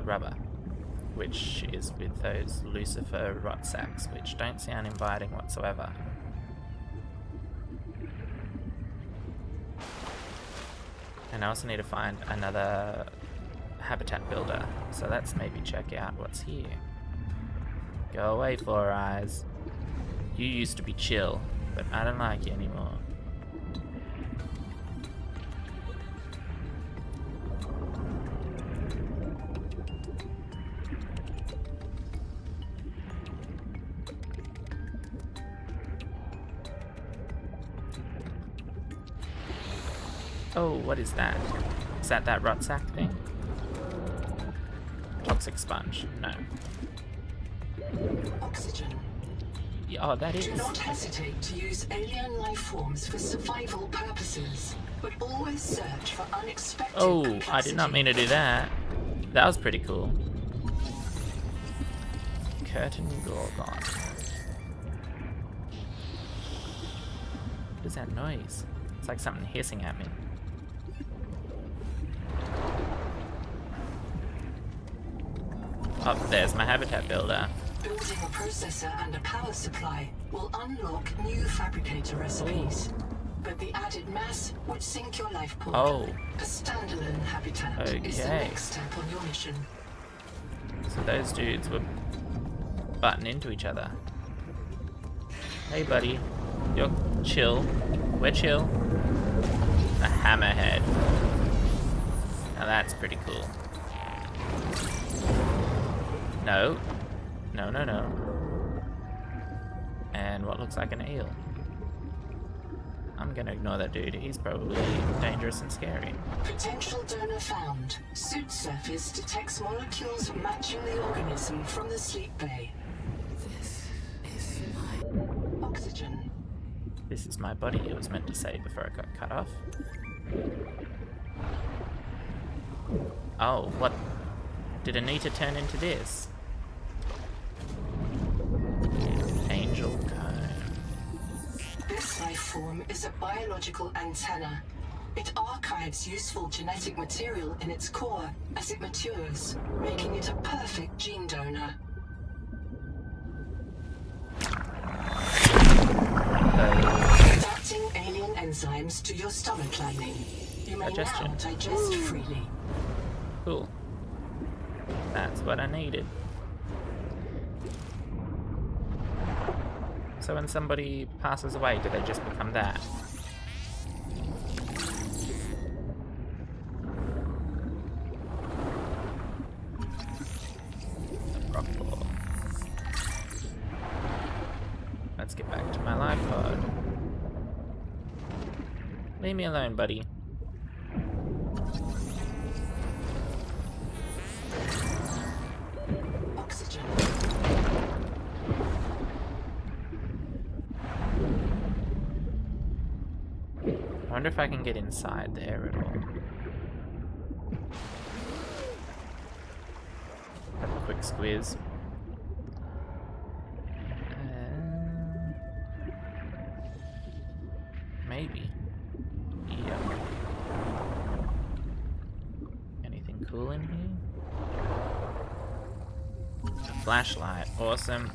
rubber, which is with those Lucifer rot sacks, which don't sound inviting whatsoever. And I also need to find another habitat builder, so let's maybe check out what's here. Go away, Four Eyes. You used to be chill, but I don't like you anymore. Oh, what is that? Is that rot sack thing? Toxic sponge. No. Oxygen. Yeah, oh, that is. Do not hesitate to use alien life forms for survival purposes, but always search for unexpected Oh, complexity. I did not mean to do that. That was pretty cool. Curtain Gorgon. What is that noise? It's like something hissing at me. Oh, there's my habitat builder. Building a processor and a power supply will unlock new fabricator recipes. But the added mass would sink your life pod. Oh. A standalone habitat is the Okay. next step on your mission. So those dudes were butting into each other. Hey buddy, you're chill. We're chill. A hammerhead. Now that's pretty cool. No. No, no, no. And what looks like an eel. I'm gonna ignore that dude. He's probably dangerous and scary. Potential donor found. Suit surface detects molecules matching the organism from the sleep bay. This is my oxygen. This is my body, it was meant to say before I got cut off. Oh, what? Did Anita turn into this? Angel cone. This life form is a biological antenna. It archives useful genetic material in its core as it matures, making it a perfect gene donor. Adapting alien enzymes to your stomach lining. You may Digestion. now digest freely. Cool. That's what I needed. So when somebody passes away, do they just become that? Rock ball. Let's get back to my life pod. Leave me alone, buddy. Oxygen. I wonder if I can get inside there at all. Have a quick squeeze. Maybe. Yeah. Anything cool in here? A flashlight. Awesome.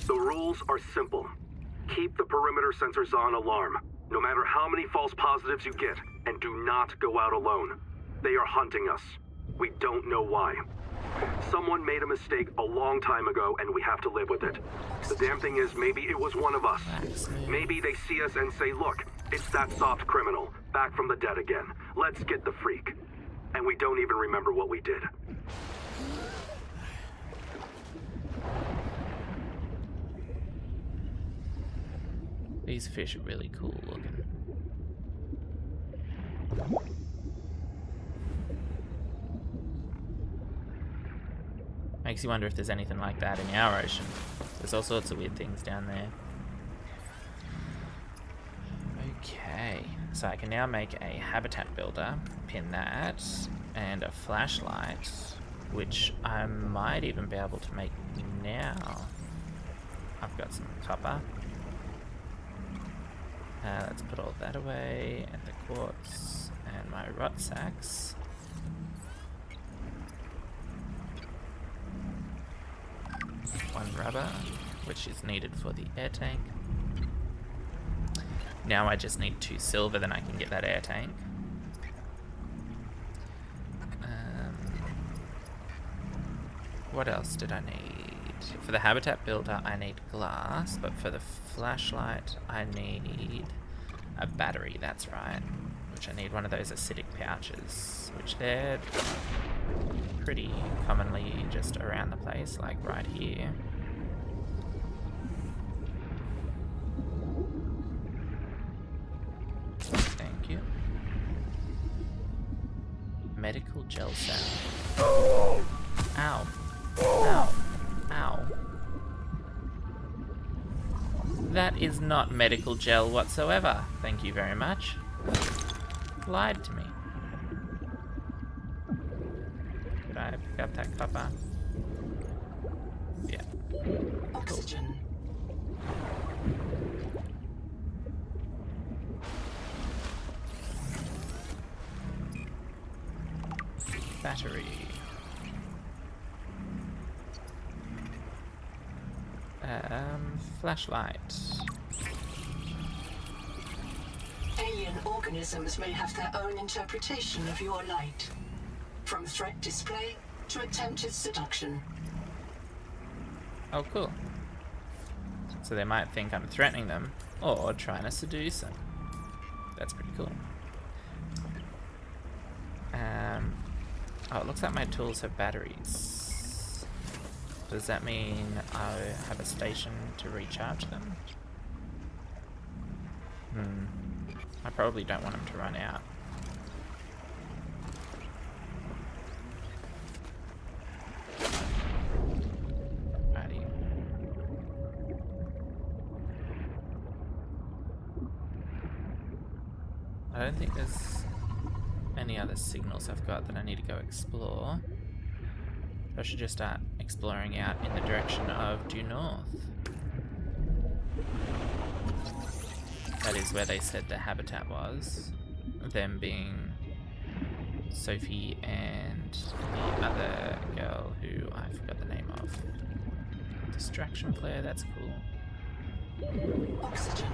The rules are simple. Keep the perimeter sensors on alarm, no matter how many false positives you get, and do not go out alone. They are hunting us. We don't know why. Someone made a mistake a long time ago, and we have to live with it. The damn thing is, maybe it was one of us. Maybe they see us and say, look, it's that soft criminal, back from the dead again. Let's get the freak. And we don't even remember what we did. These fish are really cool looking. Makes you wonder if there's anything like that in our ocean. There's all sorts of weird things down there. Okay. So I can now make a habitat builder, pin that, and a flashlight, which I might even be able to make now. I've got some copper. Let's put all that away, and the quartz, and my rot sacks. One rubber, which is needed for the air tank. Now I just need 2 silver, then I can get that air tank. What else did I need? For the habitat builder, I need glass, but for the flashlight, I need a battery, that's right. Which I need one of those acidic pouches, which they're pretty commonly just around the place, like right here. Thank you. Medical gel cell. Ow. Ow. Ow. That is not medical gel whatsoever. Thank you very much. Lied to me. Did I pick up that copper? Yeah. Oxygen. Battery. Flashlight. Alien organisms may have their own interpretation of your light, from threat display to attempted seduction. Oh, cool. So they might think I'm threatening them or trying to seduce them. That's pretty cool. Oh, it looks like my tools have batteries. Does that mean I have a station to recharge them? I probably don't want them to run out. Righty. I don't think there's any other signals I've got that I need to go explore. I should just start exploring out in the direction of due north. That is where they said the habitat was. Them being Sophie and the other girl who I forgot the name of. Distraction flare, that's cool. Oxygen.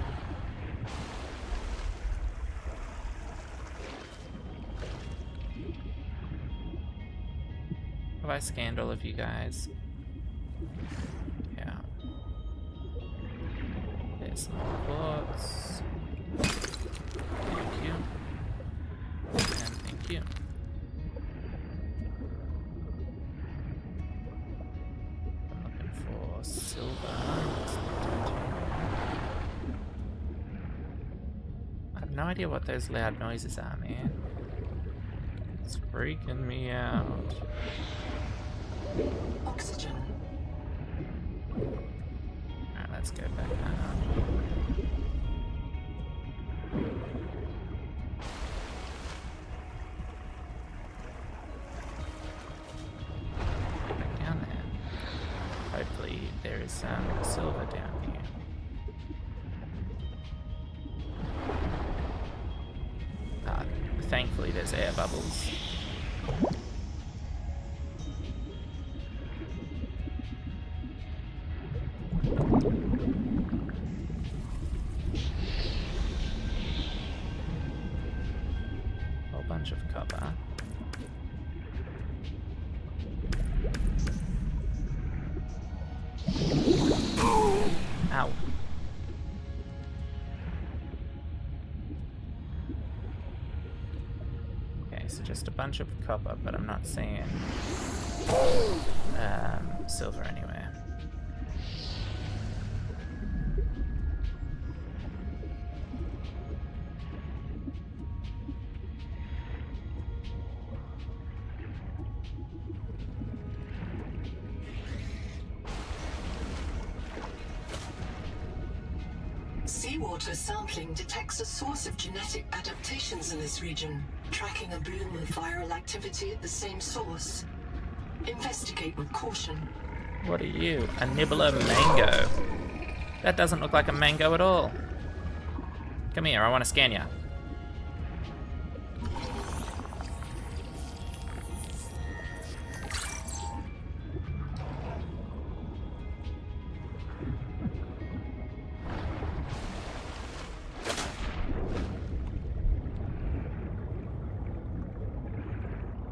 Have I scanned all of you guys? Yeah. There's some more quartz. Thank you. And thank you. I'm looking for silver. I have no idea what those loud noises are, man. It's freaking me out. Oxygen. Alright, let's go back up. Back down there. Hopefully there is some silver down here. Thankfully there's air bubbles. Bunch of copper. Ow. Okay, so just a bunch of copper, but I'm not seeing silver anywhere. Seawater sampling detects a source of genetic adaptations in this region, tracking a bloom of viral activity at the same source. Investigate with caution. What are you? A nibbler mango? That doesn't look like a mango at all. Come here, I want to scan ya.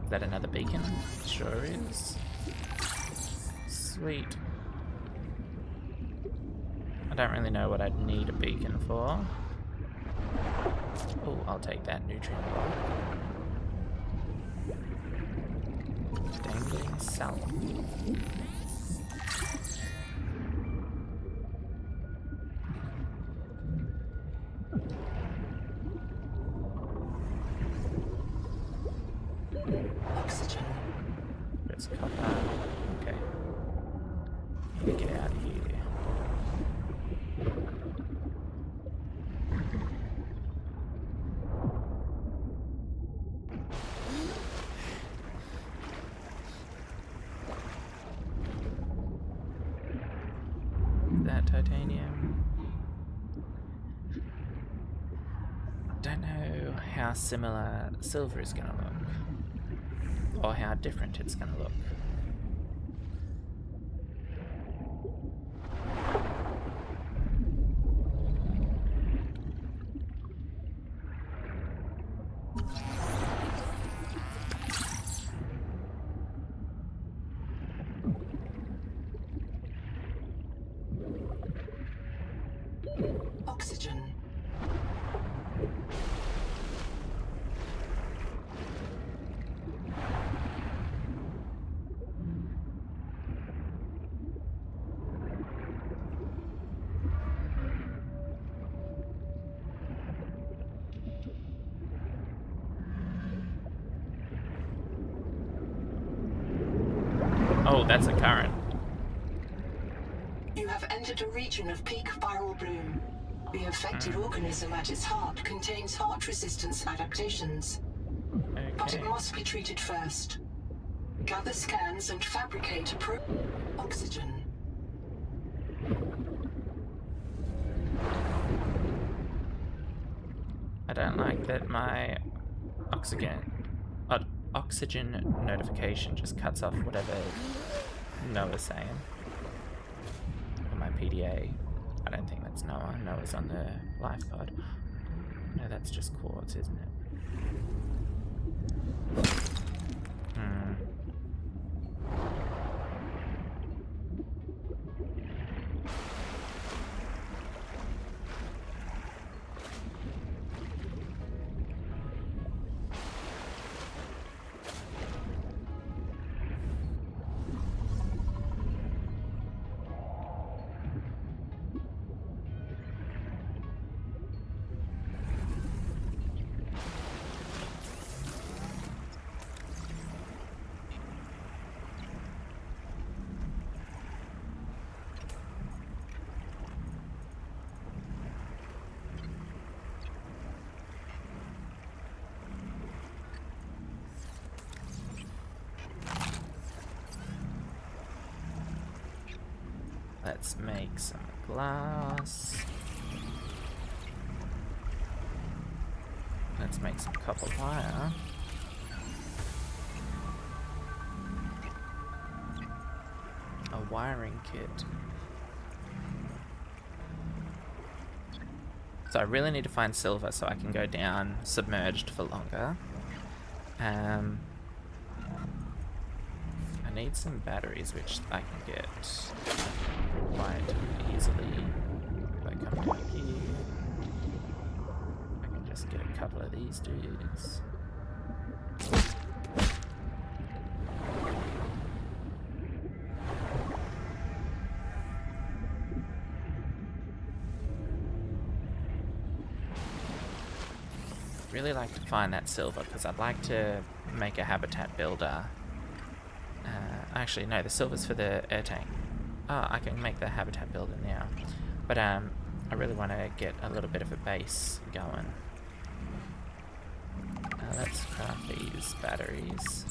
Is that another beacon? Sure is. Sweet. I don't really know what I'd need a beacon for. Oh, I'll take that nutrient block. Dangling salve. Oxygen. Let's cut that. Okay. Get out of here. That titanium. Don't know how similar silver is gonna look, or how different it's gonna look. Oxygen. Oh, that's a current. You have entered a region of peak viral bloom. The affected organism at its heart contains heart resistance adaptations, but it Okay. must be treated first. Gather scans and fabricate oxygen. I don't like that my oxygen notification just cuts off whatever Noah's saying. Or my PDA. I don't think that's Noah. Noah's on the life pod. No, that's just quartz, isn't it? Let's make some glass. Let's make some copper wire. A wiring kit. So I really need to find silver so I can go down submerged for longer. I need some batteries, which I can get quite easily if I come down here. I can just get a couple of these dudes. Really like to find that silver because I'd like to make a habitat builder. Actually, no, the silver's for the air tank. Oh, I can make the habitat builder now. But I really want to get a little bit of a base going. these batteries.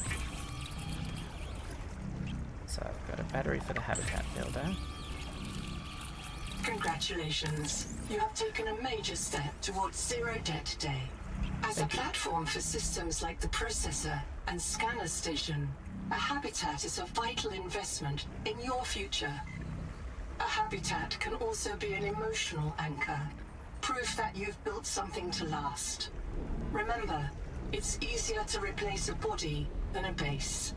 So I've got a battery for the habitat builder. Congratulations. You have taken a major step towards zero debt day. As a platform for systems like the processor and scanner station, a habitat is a vital investment in your future. A habitat can also be an emotional anchor, proof that you've built something to last. Remember, it's easier to replace a body than a base.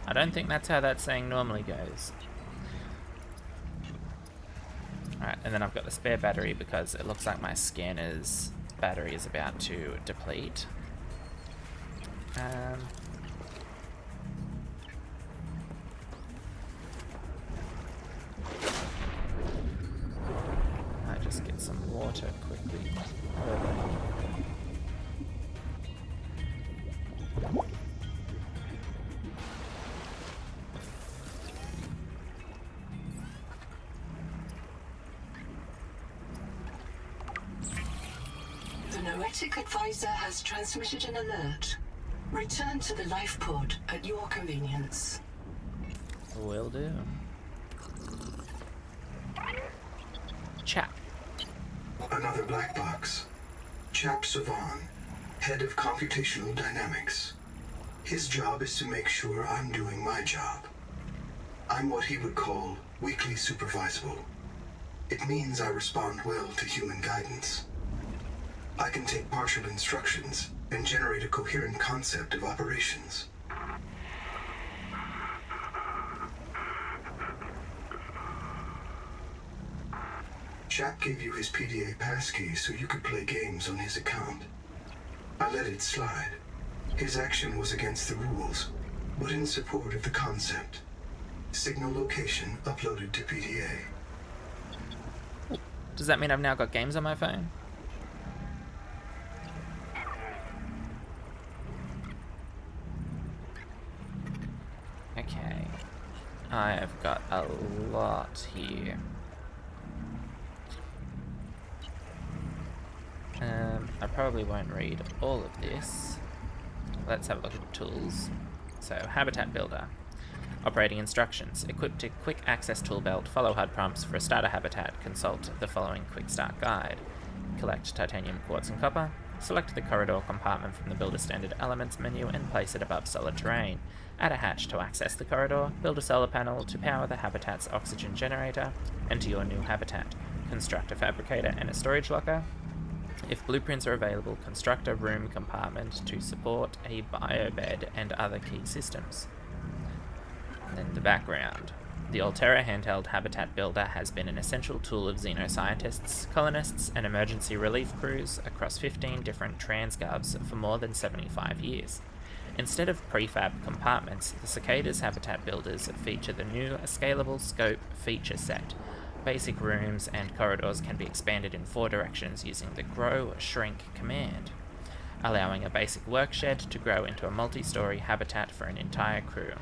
I don't think that's how that saying normally goes. Alright, and then I've got the spare battery because it looks like my scanner's battery is about to deplete. I just get some water quickly. The Noetic Advisor has transmitted an alert. Return to the life pod at your convenience. Will do. Chap. Another black box. Chap Savan, head of computational dynamics. His job is to make sure I'm doing my job. I'm what he would call weakly supervisable. It means I respond well to human guidance. I can take partial instructions and generate a coherent concept of operations. Chap gave you his PDA passkey so you could play games on his account. I let it slide. His action was against the rules, but in support of the concept. Signal location uploaded to PDA. Does that mean I've now got games on my phone? Okay. I've got a lot here. I probably won't read all of this. Let's have a look at tools. So, Habitat Builder. Operating instructions. Equipped to quick access tool belt, follow HUD prompts for a starter habitat, consult the following quick start guide. Collect titanium, quartz and copper. Select the corridor compartment from the Builder Standard Elements menu and place it above solid terrain. Add a hatch to access the corridor. Build a solar panel to power the habitat's oxygen generator. Enter your new habitat. Construct a fabricator and a storage locker. If blueprints are available, construct a room compartment to support a biobed and other key systems. And then the background. The Altera handheld habitat builder has been an essential tool of xenoscientists, colonists, and emergency relief crews across 15 different transgovs for more than 75 years. Instead of prefab compartments, the Cicada's habitat builders feature the new scalable scope feature set. Basic rooms and corridors can be expanded in 4 directions using the Grow Shrink command, allowing a basic workshed to grow into a multi-story habitat for an entire crew.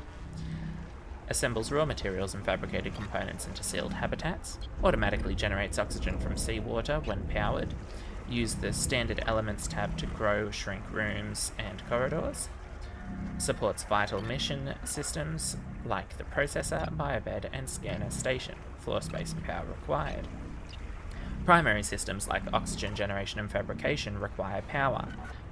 Assembles raw materials and fabricated components into sealed habitats. Automatically generates oxygen from seawater when powered. Use the Standard Elements tab to grow, shrink rooms and corridors. Supports vital mission systems like the processor, biobed and scanner station. Floor space and power required. Primary systems like oxygen generation and fabrication require power.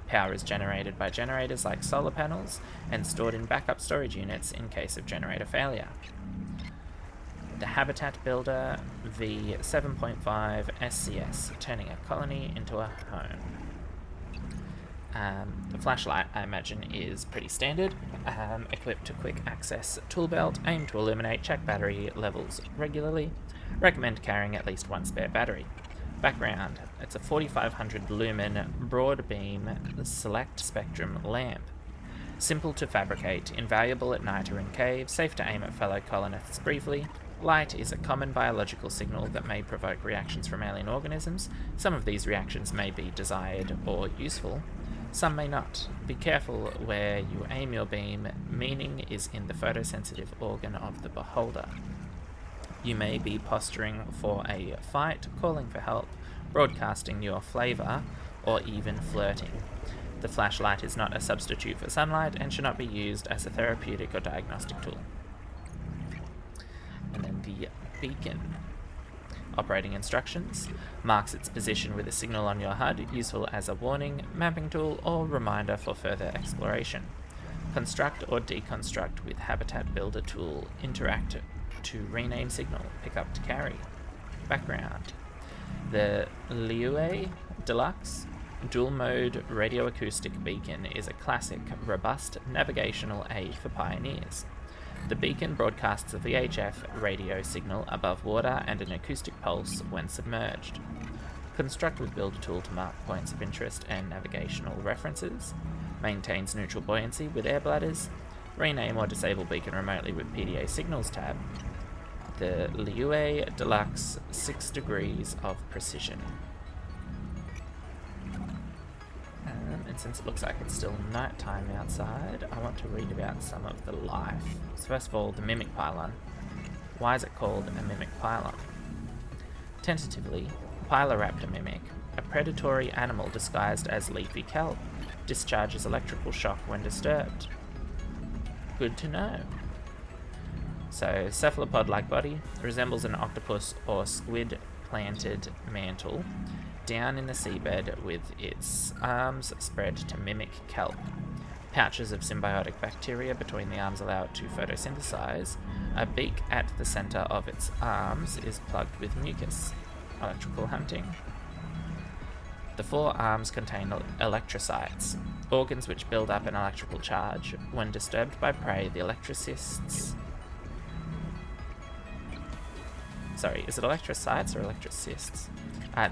Power is generated by generators like solar panels and stored in backup storage units in case of generator failure. The Habitat Builder V7.5 SCS, turning a colony into a home. The flashlight, I imagine, is pretty standard. Equipped to quick access tool belt, aim to illuminate, check battery levels regularly. Recommend carrying at least 1 spare battery. Background, it's a 4500 lumen broad beam select spectrum lamp. Simple to fabricate, invaluable at night or in caves, safe to aim at fellow colonists briefly. Light is a common biological signal that may provoke reactions from alien organisms. Some of these reactions may be desired or useful. Some may not. Be careful where you aim your beam. Meaning is in the photosensitive organ of the beholder. You may be posturing for a fight, calling for help, broadcasting your flavor, or even flirting. The flashlight is not a substitute for sunlight and should not be used as a therapeutic or diagnostic tool. And then the beacon. Operating instructions. Marks its position with a signal on your HUD, useful as a warning, mapping tool, or reminder for further exploration. Construct or deconstruct with Habitat Builder tool. Interact to rename signal. Pick up to carry. Background. The Liue Deluxe dual-mode radioacoustic beacon is a classic, robust navigational aid for pioneers. The beacon broadcasts a VHF radio signal above water and an acoustic pulse when submerged. Construct with Builder tool to mark points of interest and navigational references. Maintains neutral buoyancy with air bladders. Rename or disable beacon remotely with PDA signals tab. The Liue Deluxe 6 degrees of precision. And since it looks like it's still nighttime outside, I want to read about some of the life. So first of all, the mimic pylon. Why is it called a mimic pylon? Tentatively, Pyloraptor mimic, a predatory animal disguised as leafy kelp, discharges electrical shock when disturbed. Good to know. So, cephalopod-like body, resembles an octopus or squid-planted mantle, down in the seabed with its arms spread to mimic kelp. Pouches of symbiotic bacteria between the arms allow it to photosynthesize. A beak at the center of its arms is plugged with mucus. Electrical hunting. The forearms contain electrocytes, organs which build up an electrical charge. When disturbed by prey, the electrocysts... Sorry, is it electrocytes or electrocysts?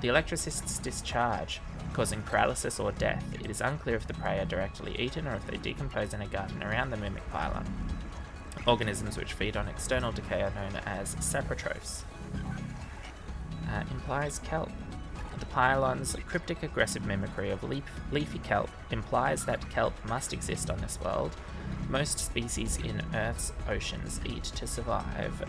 The electrocysts discharge, causing paralysis or death. It is unclear if the prey are directly eaten or if they decompose in a garden around the mimic pylon. Organisms which feed on external decay are known as saprotrophs. Implies kelp. The pylon's cryptic aggressive mimicry of leafy kelp implies that kelp must exist on this world. Most species in Earth's oceans eat to survive,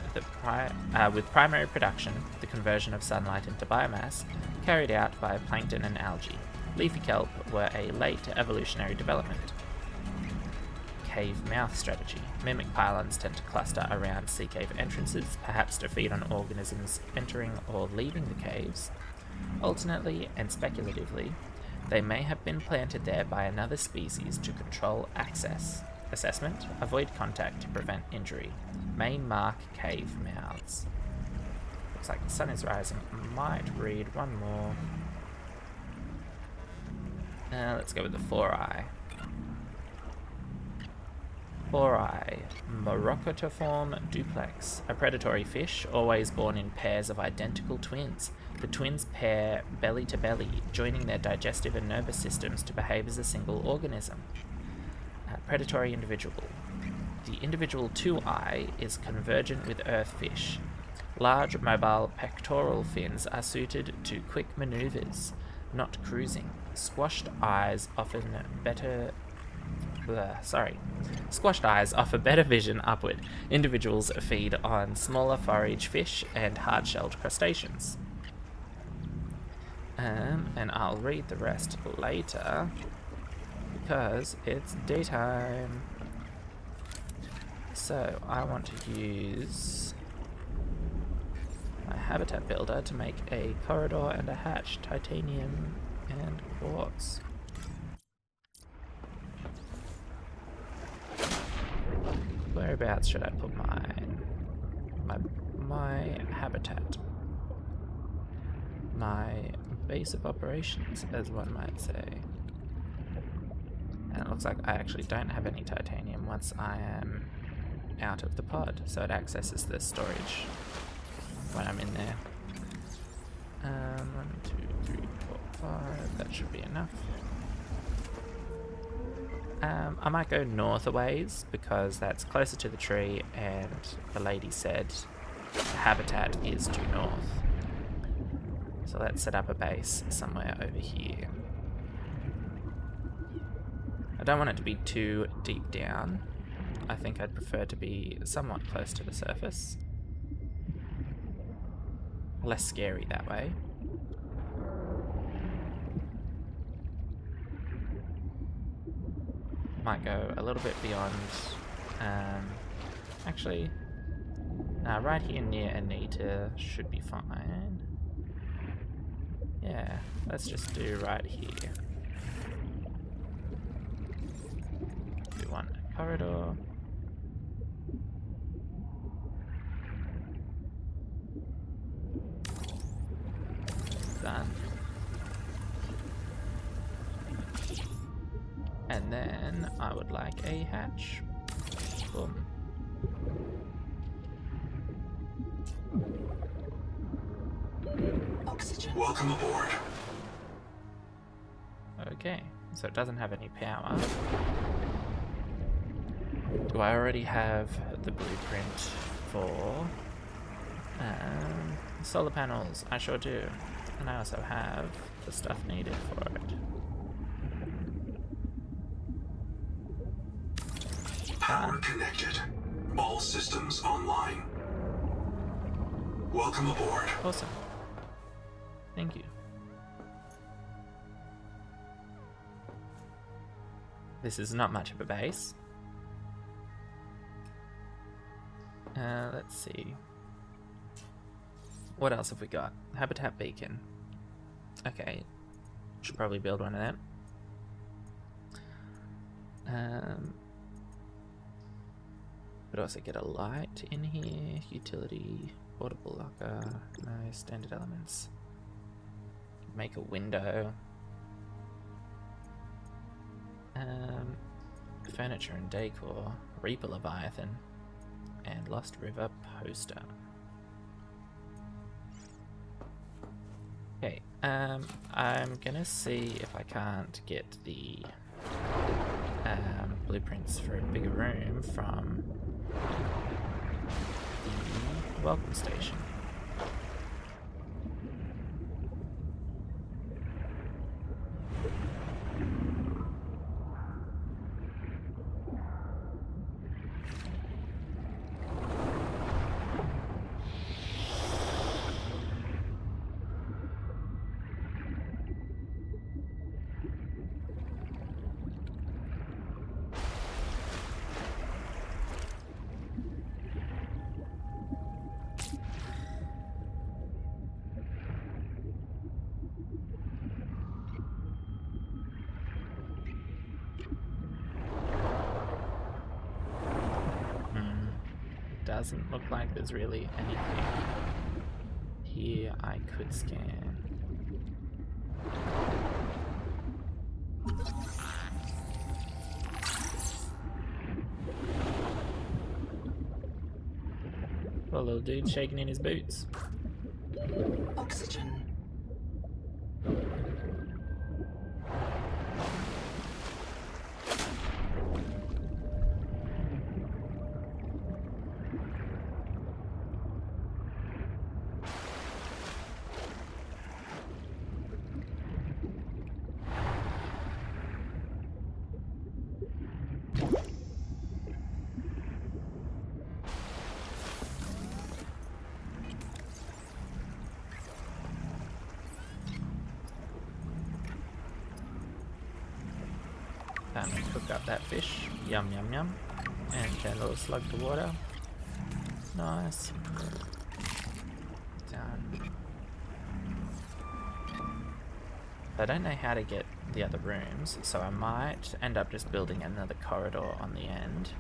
with primary production, the conversion of sunlight into biomass, carried out by plankton and algae. Leafy kelp were a late evolutionary development. Cave mouth strategy. Mimic pylons tend to cluster around sea cave entrances, perhaps to feed on organisms entering or leaving the caves. Alternately and speculatively, they may have been planted there by another species to control access. Assessment: avoid contact to prevent injury. May mark cave mouths. Looks like the sun is rising. Might read one more. Let's go with the 4-eye. 4-eye, Moroccotiform duplex, a predatory fish always born in pairs of identical twins. The twins pair belly to belly, joining their digestive and nervous systems to behave as a single organism. Predatory individual. The individual 2-eye is convergent with earthfish. Large mobile pectoral fins are suited to quick maneuvers, not cruising. Squashed eyes offer better vision upward. Individuals feed on smaller forage fish and hard-shelled crustaceans. And I'll read the rest later because it's daytime. So I want to use my habitat builder to make a corridor and a hatch, titanium and quartz. Whereabouts should I put my habitat? My base of operations, as one might say. And it looks like I actually don't have any titanium once I am out of the pod, so it accesses the storage when I'm in there. 1, 2, 3, 4, 5, that should be enough. I might go north a ways because that's closer to the tree, and the lady said the habitat is due north. So let's set up a base somewhere over here. I don't want it to be too deep down. I think I'd prefer to be somewhat close to the surface. Less scary that way. might go a little bit beyond. Actually, right here near Anita should be fine. Yeah, let's just do right here. Do one corridor. Done. And then I would like a hatch. Boom. Oxygen. Welcome aboard. Okay, so it doesn't have any power. Do I already have the blueprint for solar panels? I sure do. And I also have the stuff needed for it. Power connected. All systems online. Welcome aboard. Awesome. Thank you. This is not much of a base. Let's see. What else have we got? Habitat beacon. Okay. Should probably build one of them. But also get a light in here. Utility. Portable locker. No standard elements. Make a window. Furniture and decor. Reaper Leviathan. And Lost River poster. Okay, I'm gonna see if I can't get the blueprints for a bigger room from the welcome station. Doesn't look like there's really anything here I could scan. Poor little dude shaking in his boots. Oxygen. Time to cook up that fish. Yum, yum, yum. And turn a little slug to water. Nice. Done. I don't know how to get the other rooms, so I might end up just building another corridor on the end.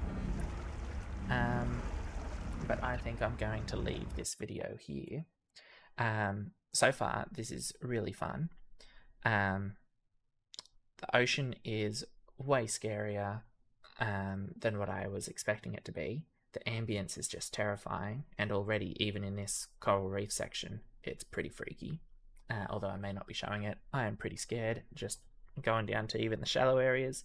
But I think I'm going to leave this video here. So far, this is really fun. The ocean is way scarier than what I was expecting it to be. The ambience is just terrifying, and already, even in this coral reef section, it's pretty freaky. Although I may not be showing it, I am pretty scared, just going down to even the shallow areas.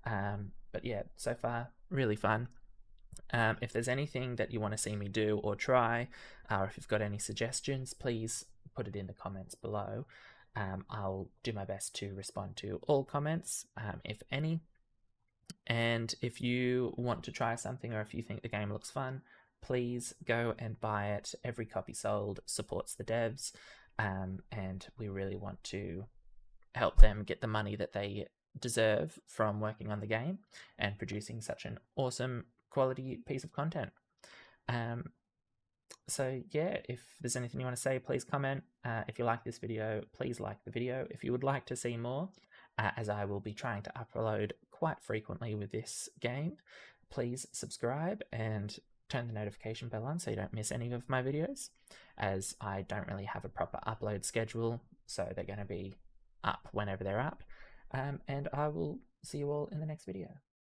But yeah, so far, really fun. If there's anything that you want to see me do or try, or if you've got any suggestions, please put it in the comments below. I'll do my best to respond to all comments, if any. And if you want to try something, or if you think the game looks fun, please go and buy it. Every copy sold supports the devs, and we really want to help them get the money that they deserve from working on the game and producing such an awesome quality piece of content. So yeah, if there's anything you want to say, please comment. If you like this video, please like the video. If you would like to see more, as I will be trying to upload quite frequently with this game, please subscribe and turn the notification bell on so you don't miss any of my videos, as I don't really have a proper upload schedule, so they're going to be up whenever they're up. And I will see you all in the next video.